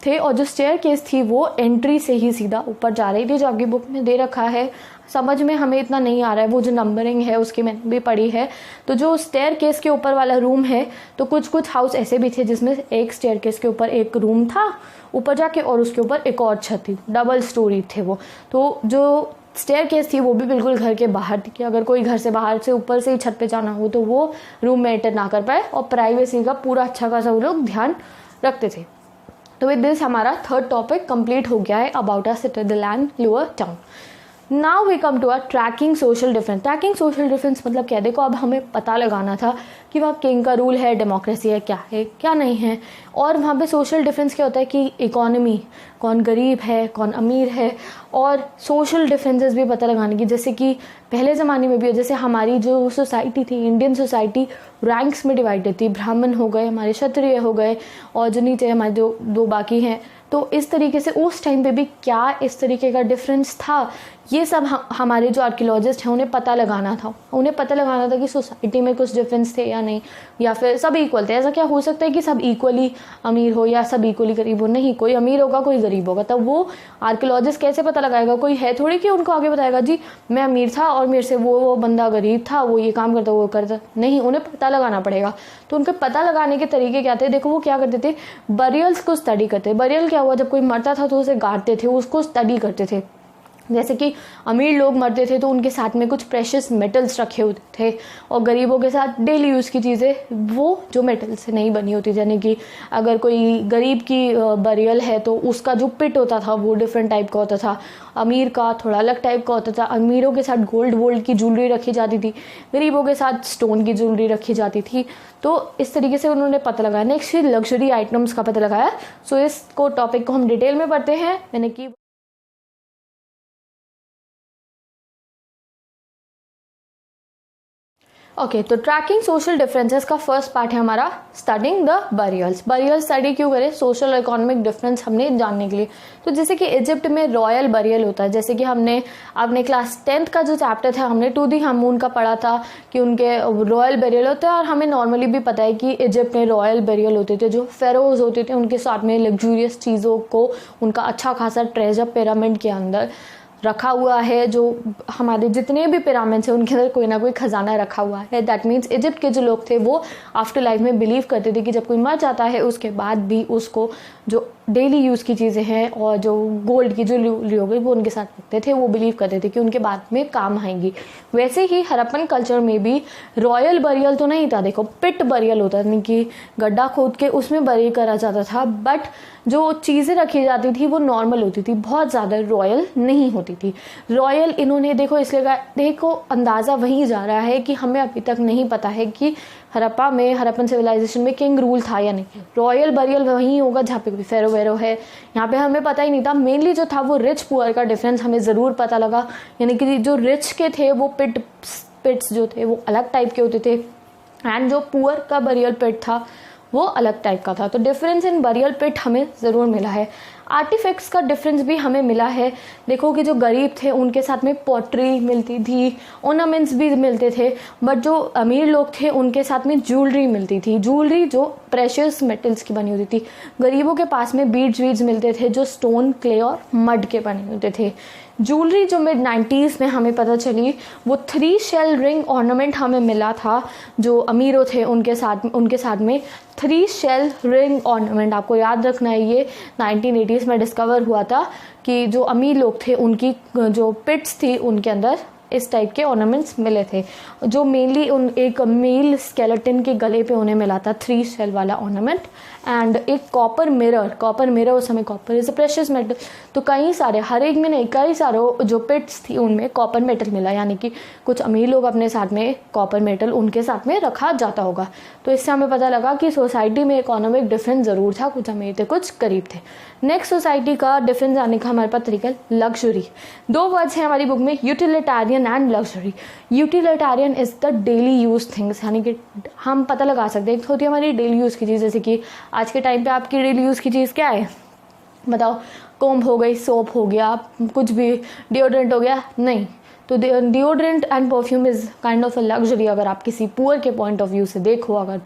A: थे और जो स्टेयर केस थी वो एंट्री से ही सीधा ऊपर जा रही थी, जो आपकी बुक में दे रखा है। समझ में हमें इतना नहीं आ रहा है, वो जो नंबरिंग है उसकी मैंने भी पढ़ी है। तो जो स्टेयर केस के ऊपर वाला रूम है, तो कुछ कुछ हाउस ऐसे भी थे जिसमें एक स्टेयर केस के ऊपर एक रूम था ऊपर जाके और उसके ऊपर एक और छत थी, डबल स्टोरी थे वो। तो जो स्टेयर केस थी वो भी बिल्कुल घर के बाहर थी कि अगर कोई घर से बाहर से ऊपर से ही छत पे जाना हो तो वो रूम में एंटर ना कर पाए, और प्राइवेसी का पूरा अच्छा खासा वो लोग ध्यान रखते थे। तो विद दिस हमारा थर्ड टॉपिक कंप्लीट हो गया है about a citadel and lower town. Now we come to a tracking social difference. Tracking social difference मतलब क्या, देखो अब हमें पता लगाना था कि वहाँ किंग का रूल है, डेमोक्रेसी है क्या नहीं है, और वहाँ पे सोशल डिफरेंस क्या होता है कि इकोनॉमी, कौन गरीब है कौन अमीर है, और सोशल डिफरेंसेस भी पता लगाने की, जैसे कि पहले ज़माने में भी, जैसे हमारी जो सोसाइटी थी, इंडियन सोसाइटी रैंक्स में डिवाइडेड थी, ब्राह्मण हो गए, हमारे क्षत्रिय हो गए, और जो नीचे हमारे जो दो बाकी हैं। तो इस तरीके से उस टाइम पे भी क्या इस तरीके का डिफरेंस था, ये सब हमारे जो आर्कियोलॉजिस्ट हैं उन्हें पता लगाना था। उन्हें पता लगाना था कि सोसाइटी में कुछ डिफरेंस थे या नहीं, या फिर सब इक्वल थे। ऐसा क्या हो सकता है कि सब इक्वली अमीर हो या सब इक्वली गरीब हो? नहीं, कोई अमीर होगा कोई गरीब होगा। तब वो आर्कियोलॉजिस्ट कैसे पता लगाएगा? कोई है थोड़ी कि उनको आगे बताएगा जी मैं अमीर था और मेरे से वो बंदा गरीब था, वो ये काम करता वो करता। नहीं, उन्हें पता लगाना पड़ेगा। तो उनके पता लगाने के तरीके क्या थे? देखो वो क्या करते थे, बरियल्स को स्टडी करते। बरियल क्या हुआ, जब कोई मरता था तो उसे गाड़ते थे, उसको स्टडी करते थे। जैसे कि अमीर लोग मरते थे तो उनके साथ में कुछ प्रेशियस मेटल्स रखे होते थे, और गरीबों के साथ डेली यूज़ की चीज़ें वो जो मेटल से नहीं बनी होती। यानी कि अगर कोई गरीब की बरियल है तो उसका जो पिट होता था वो डिफरेंट टाइप का होता था, अमीर का थोड़ा अलग टाइप का होता था। अमीरों के साथ गोल्ड की ज्वेलरी रखी जाती थी, गरीबों के साथ स्टोन की ज्वेलरी रखी जाती थी। तो इस तरीके से उन्होंने पता लगाया। नेक्स्ट लग्जरी आइटम्स का पता लगाया। सो इसको टॉपिक को हम डिटेल में पढ़ते हैं। मैंने की ओके, तो ट्रैकिंग सोशल डिफरेंसेस का फर्स्ट पार्ट है हमारा studying the burials. Burial study क्यों करें? सोशल इकोनॉमिक डिफरेंस हमने जानने के लिए। तो जैसे कि इजिप्ट में रॉयल बरियल होता है, जैसे कि हमने अपने क्लास 10th का जो चैप्टर था हमने टू दी हमून का पढ़ा था कि उनके रॉयल बरियल होते हैं। और हमें नॉर्मली भी पता है कि इजिप्ट में रॉयल बरियल होते थे, जो फेरोज होते थे उनके साथ में लग्जूरियस चीज़ों को, उनका अच्छा खासा ट्रेजर पिरामिड के अंदर रखा हुआ है। जो हमारे जितने भी पिरामिड्स हैं उनके अंदर कोई ना कोई खजाना रखा हुआ है। दैट मीन्स इजिप्ट के जो लोग थे वो आफ्टर लाइफ में बिलीव करते थे कि जब कोई मर जाता है उसके बाद भी उसको जो डेली यूज़ की चीज़ें हैं और जो गोल्ड की ज्वेलरी हो गई वो उनके साथ रखते थे। वो बिलीव करते थे कि उनके बाद में काम आएंगी। वैसे ही हड़प्पन कल्चर में भी रॉयल बरियल तो नहीं था, देखो पिट बरियल होता, यानी कि गड्ढा खोद के उसमें बरी करा जाता था, बट जो चीज़ें रखी जाती थी वो नॉर्मल होती थी, बहुत ज़्यादा रॉयल नहीं होती थी। रॉयल इन्होंने देखो इसलिए देखो अंदाज़ा वहीं जा रहा है कि हमें अभी तक नहीं पता है कि हड़प्पन सिविलाइजेशन में किंग रूल था या नहीं। रॉयल बरियल वहीं होगा जहाँ पे कोई फेरो वेरो है। यहाँ पे हमें पता ही नहीं था। मेनली जो था वो रिच पुअर का डिफरेंस हमें ज़रूर पता लगा, यानी कि जो रिच के थे वो पिट्स जो थे वो अलग टाइप के होते थे, एंड जो पुअर का बरियल पिट था वो अलग टाइप का था। तो डिफरेंस इन बरियल पिट हमें ज़रूर मिला है। आर्टिफैक्ट्स का डिफरेंस भी हमें मिला है। देखो कि जो गरीब थे उनके साथ में पॉटरी मिलती थी, ऑर्नामेंट्स भी मिलते थे, बट जो अमीर लोग थे उनके साथ में ज्वेलरी मिलती थी, ज्वेलरी जो प्रेशियस मेटल्स की बनी होती थी। गरीबों के पास में बीड्स मिलते थे जो स्टोन, क्ले और मड के बने होते थे। ज्वेलरी जो मिड 90s में हमें पता चली वो 3 शेल रिंग ऑर्नामेंट हमें मिला था। जो अमीरों थे उनके साथ में 3 शेल रिंग ऑर्नामेंट, आपको याद रखना है ये 1980s में डिस्कवर हुआ था कि जो अमीर लोग थे उनकी जो पिट्स थी उनके अंदर इस टाइप के ऑर्नामेंट्स मिले थे। जो मेनली उन एक मेल स्केलेटन के गले पे उन्हें मिला था 3 शेल वाला ऑर्नामेंट, एंड एक कॉपर मिरर उस समय copper is a precious metal. तो कई सारे, हर एक में नहीं, कई सारे जो पिट्स थी उनमें कॉपर मेटल मिला, यानी कि कुछ अमीर लोग अपने साथ में कॉपर मेटल उनके साथ में रखा जाता होगा। तो इससे हमें पता लगा कि सोसाइटी में इकोनॉमिक डिफरेंस ज़रूर था, कुछ अमीर थे कुछ गरीब थे। नेक्स्ट सोसाइटी का डिफरेंस आने का हमारे पास तरीका लग्जरी। 2 वर्ड्स हैं हमारी बुक में, utilitarian and luxury. Utilitarian is the daily use things, यानी कि हम पता लगा सकते हैं। एक होती है हमारी डेली यूज़ की चीज़, जैसे कि आज के टाइम पे आपकी डेली यूज़ की चीज़ क्या है बताओ? कोम्ब हो गई, सोप हो गया, कुछ भी डिओड्रेंट हो गया, नहीं। तो deodorant and perfume is kind of a luxury अगर आप किसी पुअर के पॉइंट ऑफ व्यू से देखो अगर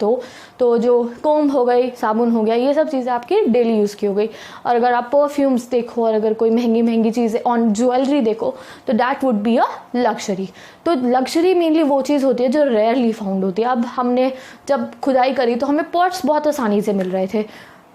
A: तो जो कोम्ब हो गई, साबुन हो गया, ये सब चीज़ें आपकी डेली यूज़ की हो गई। और अगर आप परफ्यूम्स देखो और अगर कोई महंगी महंगी चीज़ें ऑन ज्वेलरी देखो तो that would be a luxury. तो लग्जरी मेनली वो चीज़ होती है जो रेयरली फाउंड होती है। अब हमने जब खुदाई करी तो हमें पॉट्स बहुत आसानी से मिल रहे थे,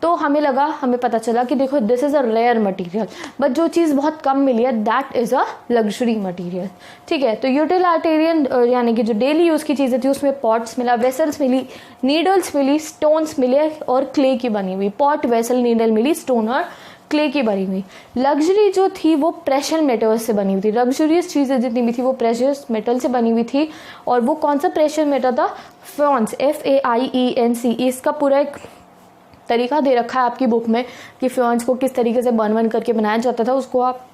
A: तो हमें पता चला कि देखो this is a rare material, but जो चीज़ बहुत कम मिली है that is a luxury material. ठीक है, तो यूटिलिटेरियन यानी कि जो डेली यूज़ की चीज़ें थी उसमें पॉट्स मिला, वेसल्स मिली, नीडल्स मिली, स्टोन्स मिले और क्ले की बनी हुई पॉट, वेसल, नीडल मिली, स्टोन और क्ले की बनी हुई। लग्जरी जो थी वो प्रेशर मेटल्स से बनी हुई थी। लग्जरियस चीज़ें जितनी भी थी वो प्रेशर मेटल से बनी हुई थी। और वो कौन सा प्रेशर मेटल था? फ्योन्स, FAIENC। इसका पूरा एक तरीका दे रखा है आपकी बुक में कि फ्योन्स को किस तरीके से बन करके बनाया जाता था, उसको आप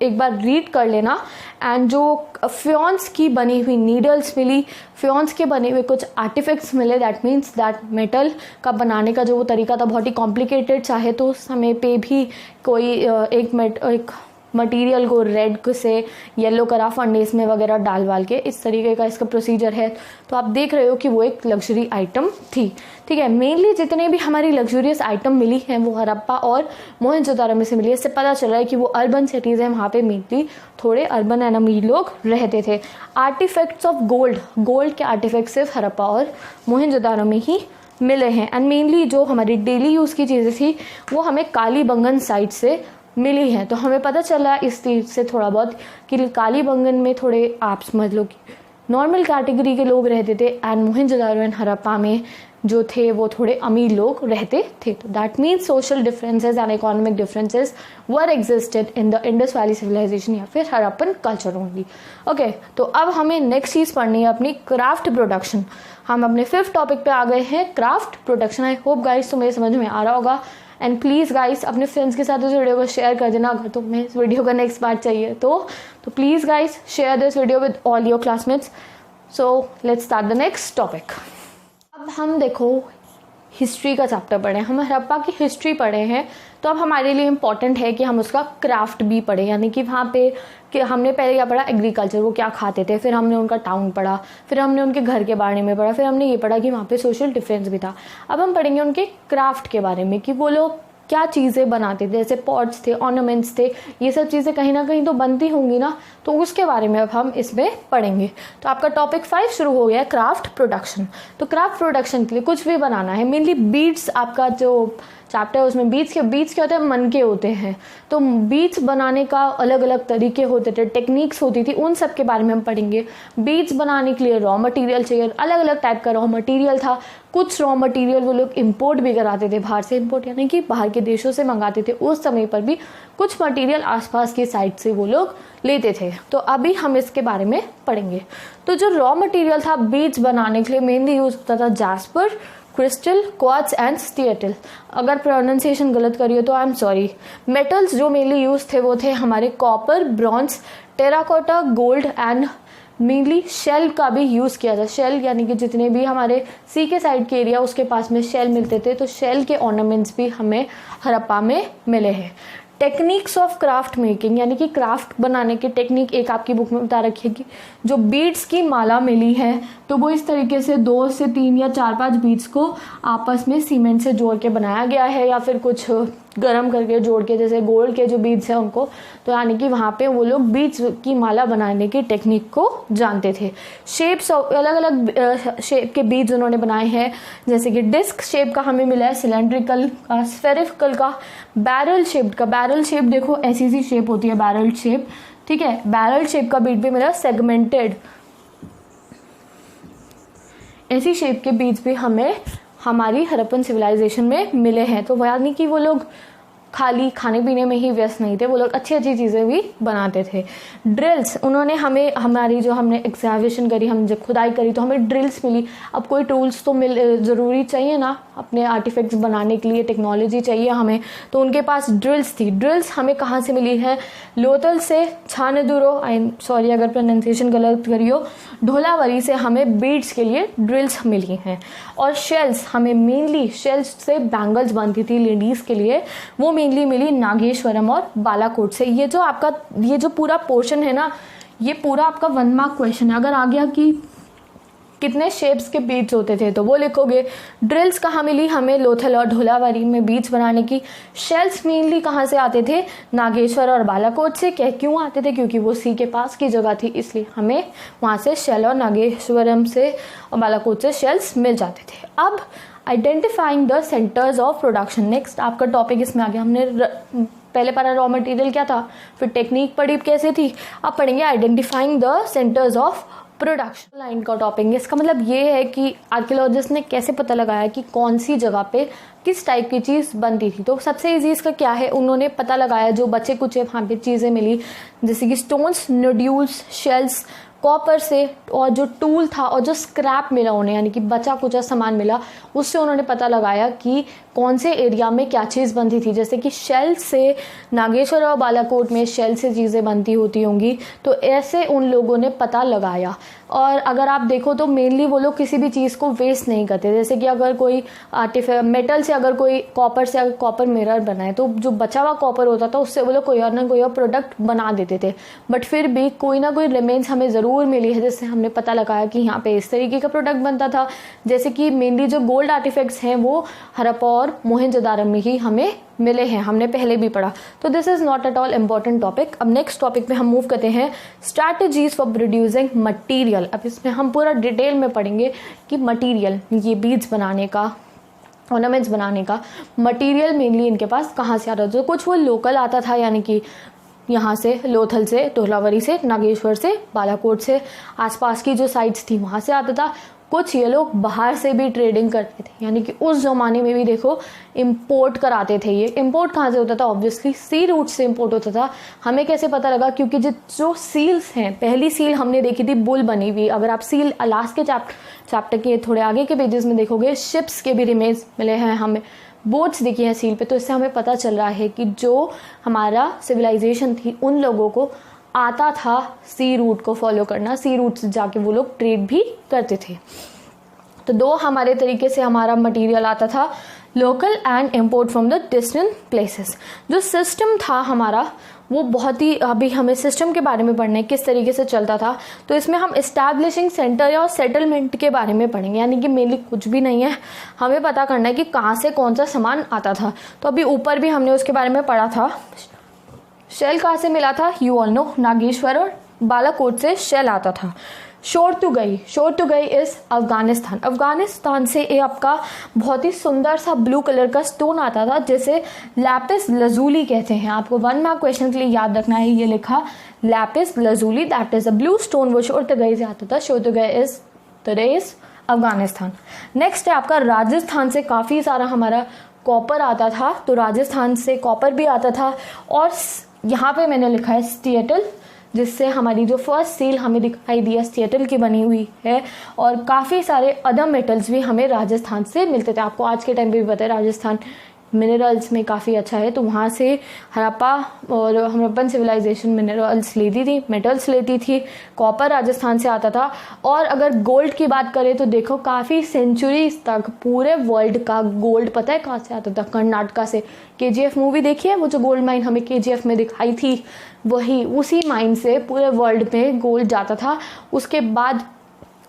A: एक बार रीड कर लेना। एंड जो फ्योन्स की बनी हुई नीडल्स मिली, फ्योन्स के बने हुए कुछ आर्टिफैक्ट्स मिले, दैट मीन्स दैट मेटल का बनाने का जो वो तरीका था बहुत ही कॉम्प्लिकेटेड, चाहे तो उस समय पे भी कोई एक मटेरियल को रेड से येलो करा फर्नेस में वगैरह डाल के, इस तरीके का इसका प्रोसीजर है। तो आप देख रहे हो कि वो एक लग्जरी आइटम थी। ठीक है, मेनली जितने भी हमारी लग्जरियस आइटम मिली हैं वो हड़प्पा और मोहनजोदारो में से मिली है। इससे पता चल रहा है कि वो अर्बन सिटीज़ हैं, वहाँ पे मेनली थोड़े अर्बन एंड अमीर लोग रहते थे। आर्टिफैक्ट्स ऑफ गोल्ड के आर्टिफैक्ट सिर्फ हड़प्पा और मोहनजोदारो में ही मिले हैं। एंड मेनली जो हमारी डेली यूज़ की चीज़ें थी वो हमें कालीबंगन साइड से मिली है। तो हमें पता चला इस चीज़ से थोड़ा बहुत कि कालीबंगन में थोड़े आप समझ लो कि नॉर्मल कैटेगरी के लोग रहते थे एंड मोहनजोदारो एंड हड़प्पा में जो थे वो थोड़े अमीर लोग रहते थे। तो that means social differences and economic differences were existed in the Indus valley civilization या फिर हड़प्पन कल्चर ओनली। ओके, तो अब हमें नेक्स्ट चीज़ पढ़नी है अपनी क्राफ्ट प्रोडक्शन। हम अपने 5th टॉपिक पे आ गए हैं, craft production. I hope guys तुम्हें समझ में आ रहा होगा। एंड प्लीज़ गाइस अपने फ्रेंड्स के साथ इस वीडियो को शेयर कर देना अगर तुम्हें इस वीडियो का नेक्स्ट पार्ट चाहिए तो please guys share this video with all your classmates. So let's start the next topic. अब हम देखो हिस्ट्री का चैप्टर पढ़े, हम हड़प्पा की हिस्ट्री पढ़े हैं, तो अब हमारे लिए इम्पॉर्टेंट है कि हम उसका क्राफ्ट भी पढ़े। यानी कि वहाँ पे कि हमने पहले क्या पढ़ा, एग्रीकल्चर, वो क्या खाते थे, फिर हमने उनका टाउन पढ़ा, फिर हमने उनके घर के बारे में पढ़ा, फिर हमने ये पढ़ा कि वहाँ पे सोशल डिफरेंस भी था। अब हम पढ़ेंगे उनके क्राफ्ट के बारे में कि वो लोग क्या चीज़ें बनाते थे, जैसे पॉट्स थे, ऑर्नामेंट्स थे, ये सब चीज़ें कहीं ना कहीं तो बनती होंगी ना, तो उसके बारे में अब हम इसमें पढ़ेंगे। तो आपका टॉपिक 5 शुरू हो गया, क्राफ्ट प्रोडक्शन। तो क्राफ्ट प्रोडक्शन के लिए कुछ भी बनाना है, मेनली बीड्स आपका जो चैप्टर है उसमें बीड्स क्या होते हैं, मन के होते हैं। तो बीड्स बनाने का अलग अलग तरीके होते थे, टेक्निक्स होती थी, उन सब के बारे में हम पढ़ेंगे। बीड्स बनाने के लिए रॉ मटेरियल चाहिए, अलग अलग टाइप का रॉ मटेरियल था। कुछ रॉ मटेरियल वो लोग इंपोर्ट भी कराते थे बाहर से, इंपोर्ट यानी कि बाहर के देशों से मंगाते थे उस समय पर भी। कुछ मटेरियल आसपास की साइड से वो लोग लेते थे। तो अभी हम इसके बारे में पढ़ेंगे। तो जो रॉ मटेरियल था बीड्स बनाने के लिए मेनली यूज होता था jasper, crystal, quartz and steatite. अगर प्रोनाउंसिएशन गलत करी हो तो आई एम सॉरी। मेटल्स जो मेनली यूज थे वो थे हमारे copper, bronze, terracotta, gold and mainly shell का भी यूज़ किया था। शेल यानी कि जितने भी हमारे सी के साइड के एरिया उसके पास में शेल मिलते थे, तो शेल के ऑर्नामेंट्स भी हमें हड़प्पा में मिले हैं। टेक्निक्स ऑफ क्राफ्ट मेकिंग यानी कि क्राफ्ट बनाने की टेक्निक एक आपकी बुक में बता रखी है कि जो बीड्स की माला मिली है तो वो इस तरीके से 2 से 3 या 4-5 बीड्स को आपस में सीमेंट से जोड़ के बनाया गया है, या फिर कुछ गरम करके जोड़ के, जैसे गोल्ड के जो बीड्स हैं उनको। तो यानी कि वहाँ पे वो लोग बीड्स की माला बनाने की टेक्निक को जानते थे। शेप्स, अलग अलग शेप के बीड्स उन्होंने बनाए हैं, जैसे कि डिस्क शेप का हमें मिला है, सिलेंड्रिकल का, स्फेरिकल का, बैरल शेप का। बैरल शेप देखो ऐसी सी शेप होती है बैरल शेप, ठीक है। बैरल शेप का बीड भी मिला, सेगमेंटेड, ऐसी शेप के बीड्स भी हमें हमारी हड़प्पन सिविलाइजेशन में मिले हैं। तो यानी कि वो लोग खाली खाने पीने में ही व्यस्त नहीं थे, वो लोग अच्छी अच्छी चीज़ें भी बनाते थे। ड्रिल्स, उन्होंने हमें हमारी जो हमने एक्सकैवेशन करी, हम जब खुदाई करी तो हमें ड्रिल्स मिली। अब कोई टूल्स तो ज़रूरी चाहिए ना अपने आर्टिफैक्ट्स बनाने के लिए, टेक्नोलॉजी चाहिए हमें, तो उनके पास ड्रिल्स थी। ड्रिल्स हमें कहाँ से मिली है, लोथल से, छानेदुरो, आई सॉरी अगर प्रोनाउंसिएशन गलत करी हो, ढोलावरी से हमें बीड्स के लिए ड्रिल्स मिली हैं। और शेल्स, हमें मेनली शेल्स से बैंगल्स बनती थी लेडीज़ के लिए, वो मेनली मिली नागेश्वरम और बालाकोट से। ये जो आपका ये जो पूरा पोर्शन है ना, ये पूरा आपका 1 मार्क क्वेश्चन है। अगर आ गया कि कितने शेप्स के बीज होते थे तो वो लिखोगे। ड्रिल्स कहाँ मिली हमें, लोथल और ढोलावरी में बीज बनाने की। शेल्स मेनली कहाँ से आते थे, नागेश्वर और बालाकोट से। क्यों आते थे, क्योंकि वो सी के पास की जगह थी, इसलिए हमें वहाँ से शेल और नागेश्वरम से और बालाकोट से शेल्स मिल जाते थे। अब identifying the centres of production, next आपका टॉपिक इसमें आ गया। हमने पहले पढ़ा रॉ मटेरियल क्या था, फिर टेक्निक पढ़ी कैसे थी, अब पढ़ेंगे identifying the centres of production. Line का टॉपिक है, इसका मतलब ये है कि आर्कियोलॉजिस्ट ने कैसे पता लगाया कि कौन सी जगह पे किस टाइप की चीज़ बनती थी। तो सबसे इजी इसका क्या है, उन्होंने पता लगाया जो बचे कुछ वहाँ पे चीज़ें मिली, जैसे कि स्टोन्स, नोड्यूल्स, शेल्स, कॉपर से, और जो टूल था और जो स्क्रैप मिला उन्हें, यानी कि बचा कुचा सामान मिला, उससे उन्होंने पता लगाया कि कौन से एरिया में क्या चीज़ बनती थी। जैसे कि शेल से नागेश्वर और बालाकोट में शेल से चीज़ें बनती होती होंगी, तो ऐसे उन लोगों ने पता लगाया। और अगर आप देखो तो मेनली वो लोग किसी भी चीज़ को वेस्ट नहीं करते। जैसे कि अगर कोई मेटल से अगर कोई कॉपर से अगर कॉपर मिरर बनाए तो जो बचा हुआ कॉपर होता था उससे वो लोग कोई और ना कोई और प्रोडक्ट बना देते थे, बट फिर भी कोई ना कोई रिमेन्स हमें ज़रूर मिली है जिससे हमने पता लगाया कि यहाँ पे इस तरीके का प्रोडक्ट बनता था। जैसे कि मेनली जो गोल्ड आर्टिफैक्ट्स हैं वो हड़प्पा और मोहनजोदारो में ही हमें मिले हैं, हमने पहले भी पढ़ा। तो this is not at all important topic. अब नेक्स्ट टॉपिक पे हम मूव करते हैं, स्ट्रैटेजीज फॉर प्रोड्यूसिंग मटीरियल। अब इसमें हम पूरा डिटेल में पढ़ेंगे कि मटीरियल, ये बीड्स बनाने का, ऑर्नामेंट्स बनाने का मटीरियल मेनली इनके पास कहाँ से आता था। तो कुछ वो लोकल आता था, यानी कि यहाँ से लोथल से, ढोलावरी से, नागेश्वर से, बालाकोट से, आसपास की जो साइट्स थी वहाँ से आता था। कुछ ये लोग बाहर से भी ट्रेडिंग करते थे, यानी कि उस ज़माने में भी देखो इंपोर्ट कराते थे। ये इंपोर्ट कहाँ से होता था, ऑब्वियसली सी रूट से इंपोर्ट होता था। हमें कैसे पता लगा, क्योंकि जो सील्स हैं, पहली सील हमने देखी थी बुल बनी हुई। अगर आप सील लास्ट के चैप्टर के थोड़े आगे के पेजेस में देखोगे, शिप्स के भी रिमेन्स मिले हैं हमें, बोट्स दिखी हैं सील पे। तो इससे हमें पता चल रहा है कि जो हमारा सिविलाइजेशन थी उन लोगों को आता था सी रूट को फॉलो करना, सी रूट से जाके वो लोग ट्रेड भी करते थे। तो दो हमारे तरीके से हमारा मटेरियल आता था, local and import from the distant places. जो सिस्टम था हमारा वो बहुत ही, अभी हमें सिस्टम के बारे में पढ़ना है किस तरीके से चलता था। तो इसमें हम एस्टैब्लिशिंग सेंटर या सेटलमेंट के बारे में पढ़ेंगे, यानी कि मेनली कुछ भी नहीं है, हमें पता करना है कि कहाँ से कौन सा सामान आता था। तो अभी ऊपर भी हमने उसके बारे में पढ़ा था। शेल कहाँ से मिला था, यू ऑल नो, नागेश्वर और बालाकोट से शेल आता था। शोर टू गई इज अफगानिस्तान। अफगानिस्तान से ये आपका बहुत ही सुंदर सा ब्लू कलर का स्टोन आता था जिसे लैपिस लजूली कहते हैं। आपको 1 मार्क क्वेश्चन के लिए याद रखना है, ये लिखा Lapis lazuli, that is a blue stone, वो शोर टू गई से आता था। शोर टू गई इज टुडेस अफगानिस्तान। नेक्स्ट है आपका राजस्थान से काफ़ी सारा हमारा कॉपर आता था, तो राजस्थान से कॉपर भी आता था। और यहाँ पे मैंने लिखा है स्टिएटल, जिससे हमारी जो फर्स्ट सील हमें दिखाई दी है स्टिएटल की बनी हुई है। और काफ़ी सारे अदर मेटल्स भी हमें राजस्थान से मिलते थे। आपको आज के टाइम पे भी पता है राजस्थान मिनरल्स में काफ़ी अच्छा है, तो वहाँ से हड़प्पा और हड़प्पन सिविलाइजेशन मिनरल्स लेती थी, मेटल्स लेती थी। कॉपर राजस्थान से आता था। और अगर गोल्ड की बात करें तो देखो काफ़ी सेंचुरीज तक पूरे वर्ल्ड का गोल्ड पता है कहाँ से आता था, कर्नाटका से। KGF मूवी देखी है, वो जो गोल्ड माइन हमें KGF में दिखाई थी, वही उसी माइन से पूरे वर्ल्ड में गोल्ड जाता था। उसके बाद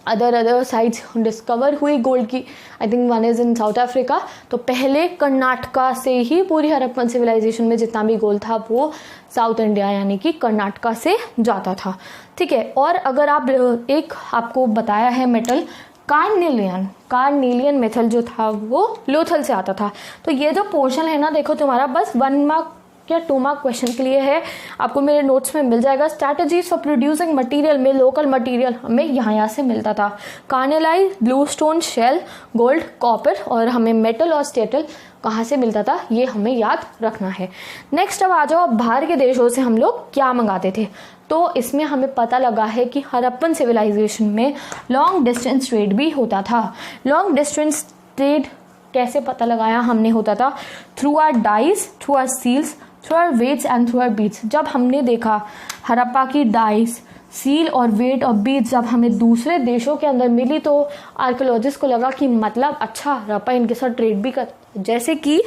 A: अदर साइट्स डिस्कवर हुई गोल्ड की, I think one is in south Africa. तो पहले कर्नाटका से ही पूरी हड़प्पन सिविलाइजेशन में जितना भी गोल्ड था वो साउथ इंडिया यानी कि कर्नाटका से जाता था, ठीक है। और अगर आप एक आपको बताया है मेटल कार्नेलियन मेटल जो था वो लोथल से आता था। तो ये जो पोर्शन है ना, देखो तुम्हारा बस 1 मार्क या 2 मार्क क्वेश्चन के लिए है, आपको मेरे नोट्स में मिल जाएगा। स्ट्रैटेजीज फॉर प्रोड्यूसिंग मटेरियल में लोकल मटेरियल हमें यहाँ से मिलता था, carnelian, blue stone, shell, gold, copper. और हमें मेटल और स्टेटल कहाँ से मिलता था ये हमें याद रखना है। नेक्स्ट अब आ जाओ, बाहर के देशों से हम लोग क्या मंगाते थे। तो इसमें हमें पता लगा है कि हड़प्पन सिविलाइजेशन में लॉन्ग डिस्टेंस ट्रेड भी होता था। लॉन्ग डिस्टेंस ट्रेड कैसे पता लगाया हमने, होता था through our dies, through our seals, through our weights and through our beads. जब हमने देखा हड़प्पा की डाइस, सील और वेट और बीट्स जब हमें दूसरे देशों के अंदर मिली तो आर्कियोलॉजिस्ट को लगा कि मतलब अच्छा हड़प्पा इनके साथ ट्रेड भी कर, जैसे कि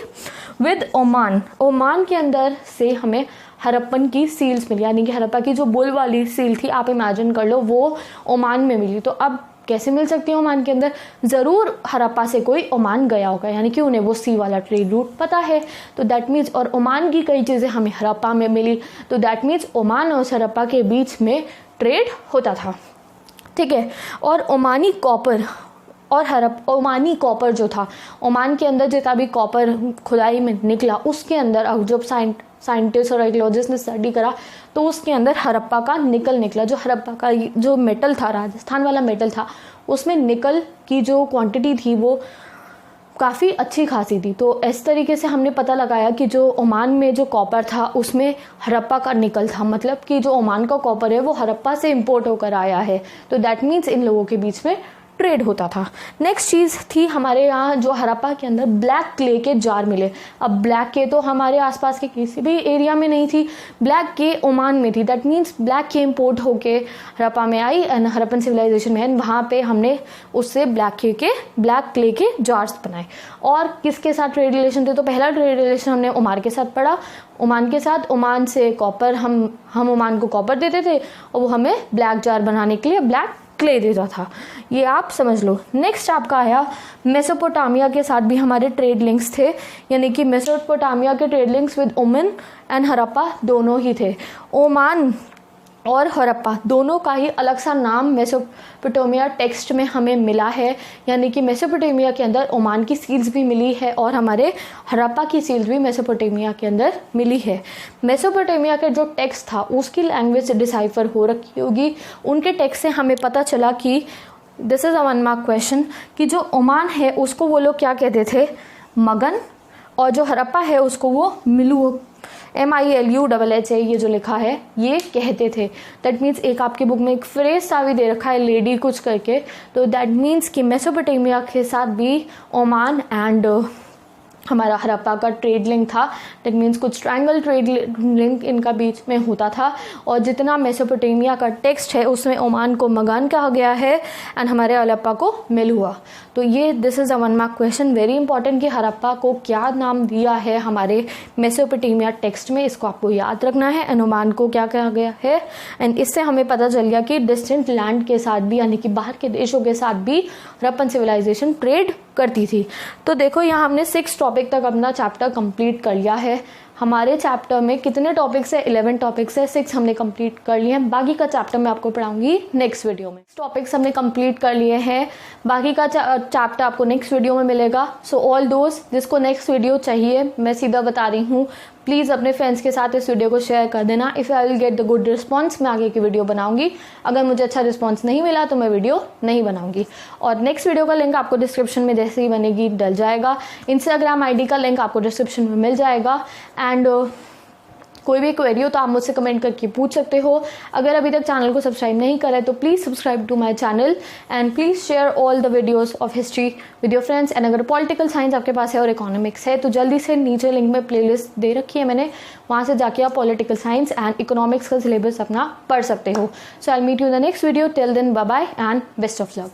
A: विद ओमान के अंदर से हमें हड़प्पन की सील्स मिली, यानी कि हड़प्पा की जो बुल वाली सील थी आप इमेजिन कर लो वो ओमान में मिली। तो अब कैसे मिल सकती है ओमान के अंदर? ज़रूर हड़प्पा से कोई ओमान गया होगा, यानी कि उन्हें वो सी वाला ट्रेड रूट पता है। तो दैट मीन्स, और ओमान की कई चीज़ें हमें हड़प्पा में मिली, तो दैट मीन्स ओमान और हड़प्पा के बीच में ट्रेड होता था, ठीक है। और ओमानी कॉपर और ओमानी कॉपर जो था, ओमान के अंदर जितना भी कॉपर खुदाई में निकला उसके अंदर अब जब साइंटिस्ट और आर्कियोलॉजिस्ट ने स्टडी करा तो उसके अंदर हड़प्पा का निकल निकला। जो हड़प्पा का जो मेटल था, राजस्थान वाला मेटल था, उसमें निकल की जो क्वांटिटी थी वो काफ़ी अच्छी खासी थी। तो इस तरीके से हमने पता लगाया कि जो ओमान में जो कॉपर था उसमें हड़प्पा का निकल था, मतलब कि जो ओमान का कॉपर है वो हड़प्पा से इंपोर्ट होकर आया है। तो दैट मीन्स इन लोगों के बीच में ट्रेड होता था। नेक्स्ट चीज़ थी हमारे यहाँ जो हड़प्पा के अंदर ब्लैक क्ले के जार मिले। अब ब्लैक के तो हमारे आसपास के किसी भी एरिया में नहीं थी, ब्लैक के ओमान में थी। दैट मीन्स ब्लैक के इम्पोर्ट होके हड़प्पा में आई एंड हड़प्पन सिविलाइजेशन में, वहाँ पे हमने उससे ब्लैक क्ले के जार्स बनाए। और किसके साथ ट्रेड रिलेशन थे? तो पहला ट्रेड रिलेशन हमने ओमान के साथ पढ़ा, ओमान के साथ। ओमान से कॉपर, हम ओमान को कॉपर देते थे और वो हमें ब्लैक जार बनाने के लिए ब्लैक क्ले देता था, ये आप समझ लो। नेक्स्ट आपका आया मेसोपोटामिया के साथ भी हमारे ट्रेड लिंक्स थे, यानी कि मेसोपोटामिया के trade links with Oman and Harappa दोनों ही थे। ओमान और हड़प्पा दोनों का ही अलग सा नाम मेसोपोटामिया टेक्स्ट में हमें मिला है, यानी कि मेसोपोटामिया के अंदर ओमान की सील्स भी मिली है और हमारे हड़प्पा की सील्स भी मेसोपोटामिया के अंदर मिली है। मेसोपोटामिया का जो टेक्स्ट था उसकी लैंग्वेज डिसाइफर हो रखी होगी, उनके टेक्स्ट से हमें पता चला कि this is a 1 mark question कि जो ओमान है उसको वो लोग क्या कहते थे? मगन, और जो हड़प्पा है उसको वो मिलू, MILUHA ये जो लिखा है ये कहते थे। दैट मीन्स एक आपकी बुक में एक फ्रेज सा भी दे रखा है लेडी कुछ करके, तो दैट मीन्स कि मेसोपोटामिया के साथ भी ओमान एंड हमारा हड़प्पा का ट्रेड लिंक था। दैट मीन्स कुछ ट्रायंगल ट्रेड लिंक इनका बीच में होता था। और जितना मेसोपोटामिया का टेक्स्ट है उसमें ओमान को मगान कहा गया है एंड हमारे हड़प्पा को मिल हुआ। तो ये this is a 1 mark question, very important कि हड़प्पा को क्या नाम दिया है हमारे मेसोपोटामिया टेक्स्ट में, इसको आपको याद रखना है। एंड ओमान को क्या कहा गया है, एंड इससे हमें पता चल गया कि डिस्टेंट लैंड के साथ भी, यानी कि बाहर के देशों के साथ भी हड़प्पन सिविलाइजेशन ट्रेड करती थी। तो देखो यहाँ हमने 6 टॉपिक तक अपना चैप्टर कंप्लीट कर लिया है। हमारे चैप्टर में कितने टॉपिक्स है? 11 टॉपिक्स है, 6 हमने कंप्लीट कर लिए हैं। बाकी का चैप्टर मैं आपको पढ़ाऊंगी नेक्स्ट वीडियो में। टॉपिक्स हमने कंप्लीट कर लिए हैं, बाकी का चैप्टर आपको नेक्स्ट वीडियो में मिलेगा। सो ऑल दोस्त जिसको नेक्स्ट वीडियो चाहिए, मैं सीधा बता रही हूँ, प्लीज़ अपने फ्रेंड्स के साथ इस वीडियो को शेयर कर देना। If I will get the good response मैं आगे की वीडियो बनाऊंगी, अगर मुझे अच्छा रिस्पॉन्स नहीं मिला तो मैं वीडियो नहीं बनाऊंगी। और नेक्स्ट वीडियो का लिंक आपको डिस्क्रिप्शन में जैसे ही बनेगी डल जाएगा। इंस्टाग्राम ID का लिंक आपको डिस्क्रिप्शन में मिल जाएगा। एंड कोई भी क्वेरी हो तो आप मुझसे कमेंट करके पूछ सकते हो। अगर अभी तक चैनल को सब्सक्राइब नहीं करा है तो please subscribe to my channel and please share all the videos of history with your friends. And अगर पॉलिटिकल साइंस आपके पास है और इकोनॉमिक्स है तो जल्दी से नीचे लिंक में प्लेलिस्ट दे रखी है मैंने, वहाँ से जाके आप पॉलिटिकल साइंस एंड इकोनॉमिक्स का सिलेबस अपना पढ़ सकते हो। So I meet you in the next video, till then bye bye and best of luck.